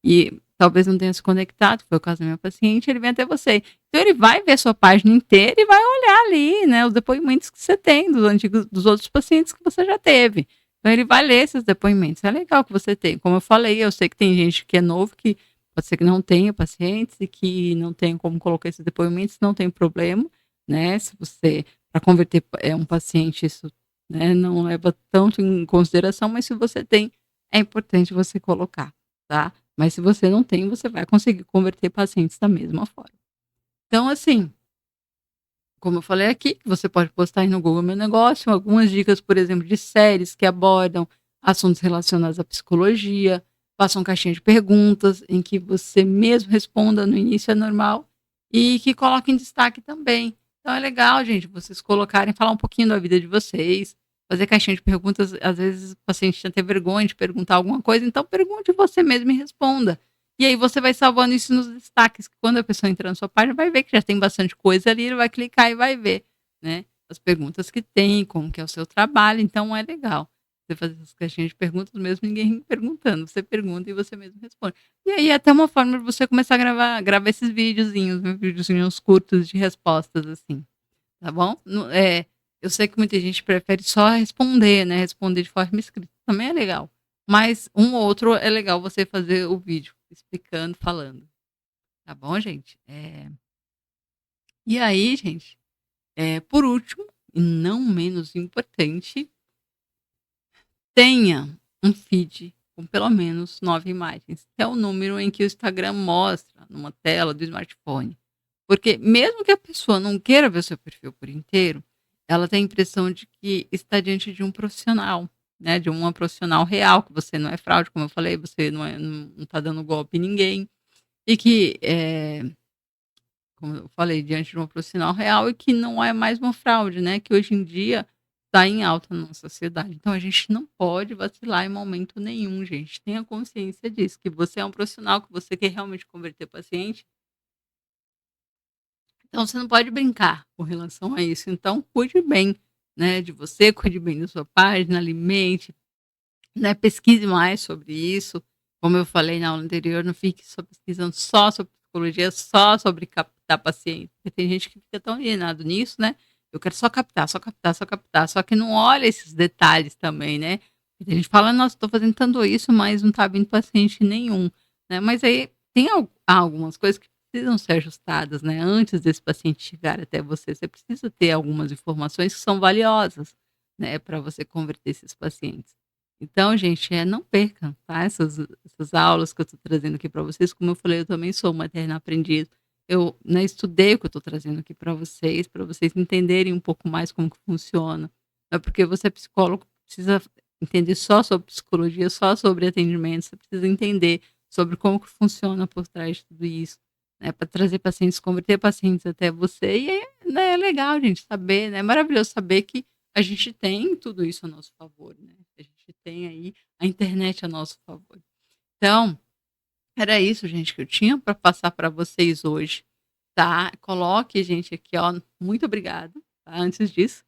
e talvez não tenha se conectado, que foi o caso da minha paciente, ele vem até você. Então ele vai ver a sua página inteira e vai olhar ali, né, os depoimentos que você tem dos outros pacientes que você já teve. Então ele vai ler esses depoimentos. É legal que você tem. Como eu falei, eu sei que tem gente que é novo, que pode ser que não tenha pacientes e que não tem como colocar esses depoimentos, não tem problema, né? Se você, para converter um paciente, isso, né, não leva tanto em consideração, mas se você tem, é importante você colocar, tá? Mas se você não tem, você vai conseguir converter pacientes da mesma forma. Então, assim, como eu falei aqui, você pode postar aí no Google Meu Negócio algumas dicas, por exemplo, de séries que abordam assuntos relacionados à psicologia, faça uma caixinha de perguntas em que você mesmo responda no início, é normal, e que coloque em destaque também. Então é legal, gente, vocês colocarem, falar um pouquinho da vida de vocês, fazer caixinha de perguntas, às vezes o paciente tem até vergonha de perguntar alguma coisa, então pergunte você mesmo e responda. E aí você vai salvando isso nos destaques, que quando a pessoa entrar na sua página, vai ver que já tem bastante coisa ali, ele vai clicar e vai ver, né, as perguntas que tem, como que é o seu trabalho, então é legal. Você fazer essas caixinhas de perguntas mesmo ninguém perguntando, você pergunta e você mesmo responde. E aí é até uma forma de você começar a gravar esses videozinhos, né, videozinhos curtos de respostas, assim, tá bom? Eu sei que muita gente prefere só responder, né, responder de forma escrita, também é legal, mas um ou outro é legal você fazer o vídeo explicando, falando, tá bom, gente? E aí, gente, por último, e não menos importante, tenha um feed com pelo menos 9 imagens, que é o número em que o Instagram mostra numa tela do smartphone. Porque mesmo que a pessoa não queira ver o seu perfil por inteiro, ela tem a impressão de que está diante de um profissional, né, de uma profissional real, que você não é fraude, como eu falei, você não tá dando golpe em ninguém, e que, como eu falei, diante de uma profissional real e que não é mais uma fraude, né, que hoje em dia está em alta na nossa sociedade. Então a gente não pode vacilar em momento nenhum, gente. Tenha consciência disso, que você é um profissional, que você quer realmente converter paciente, então você não pode brincar com relação a isso. Então cuide bem, né, de você, cuide bem da sua página, alimente, né, pesquise mais sobre isso. Como eu falei na aula anterior, não fique só pesquisando só sobre psicologia, só sobre captar paciente, porque tem gente que fica tão alienado nisso, né? Eu quero só captar, só captar, só captar, só que não olha esses detalhes também, né? E tem gente que fala, nossa, estou fazendo tanto isso, mas não está vindo paciente nenhum, né? Mas aí tem algumas coisas que precisam ser ajustadas, né? Antes desse paciente chegar até você, você precisa ter algumas informações que são valiosas, né, para você converter esses pacientes. Então, gente, não percam, tá, essas aulas que eu estou trazendo aqui para vocês. Como eu falei, eu também sou uma eterna aprendiz. Eu, né, estudei o que eu estou trazendo aqui para vocês entenderem um pouco mais como que funciona. Não é porque você é psicólogo, precisa entender só sobre psicologia, só sobre atendimento, você precisa entender sobre como que funciona por trás de tudo isso, né, para trazer pacientes, converter pacientes até você. E aí, né, é legal, gente, saber, né, é maravilhoso saber que a gente tem tudo isso a nosso favor, né, a gente tem aí a internet a nosso favor. Então, era isso, gente, que eu tinha para passar para vocês hoje, tá. Coloque, gente, aqui, ó, muito obrigada, tá, antes disso,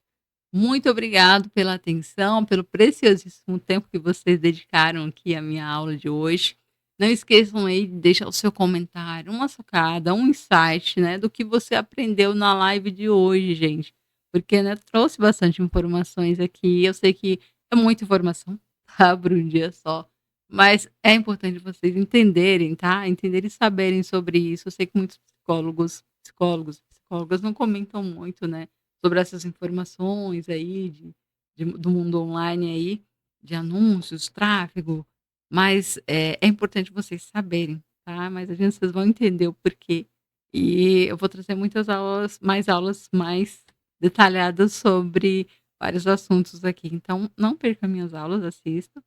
muito obrigado pela atenção, pelo preciosíssimo tempo que vocês dedicaram aqui à minha aula de hoje. Não esqueçam aí de deixar o seu comentário, uma sacada, um insight, né, do que você aprendeu na live de hoje, gente. Porque, né, trouxe bastante informações aqui. Eu sei que é muita informação, tá, para um dia só. Mas é importante vocês entenderem, tá? Entenderem e saberem sobre isso. Eu sei que muitos psicólogas não comentam muito, né, sobre essas informações aí do mundo online aí, de anúncios, tráfego, mas é importante vocês saberem, tá? Mas a gente vocês vão entender o porquê. E eu vou trazer muitas aulas mais detalhadas sobre vários assuntos aqui. Então, não perca minhas aulas, assista.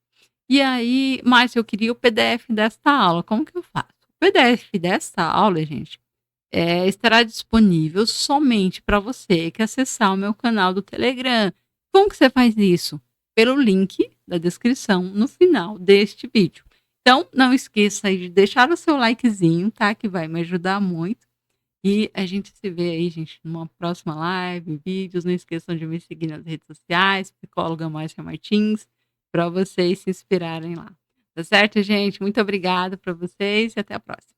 E aí, Márcia, eu queria o PDF desta aula. Como que eu faço? O PDF desta aula, gente, estará disponível somente para você que acessar o meu canal do Telegram. Como que você faz isso? Pelo link da descrição no final deste vídeo. Então, não esqueça aí de deixar o seu likezinho, tá? Que vai me ajudar muito. E a gente se vê aí, gente, numa próxima live, vídeos. Não esqueçam de me seguir nas redes sociais, psicóloga Márcia Martins, para vocês se inspirarem lá. Tá certo, gente? Muito obrigada para vocês e até a próxima.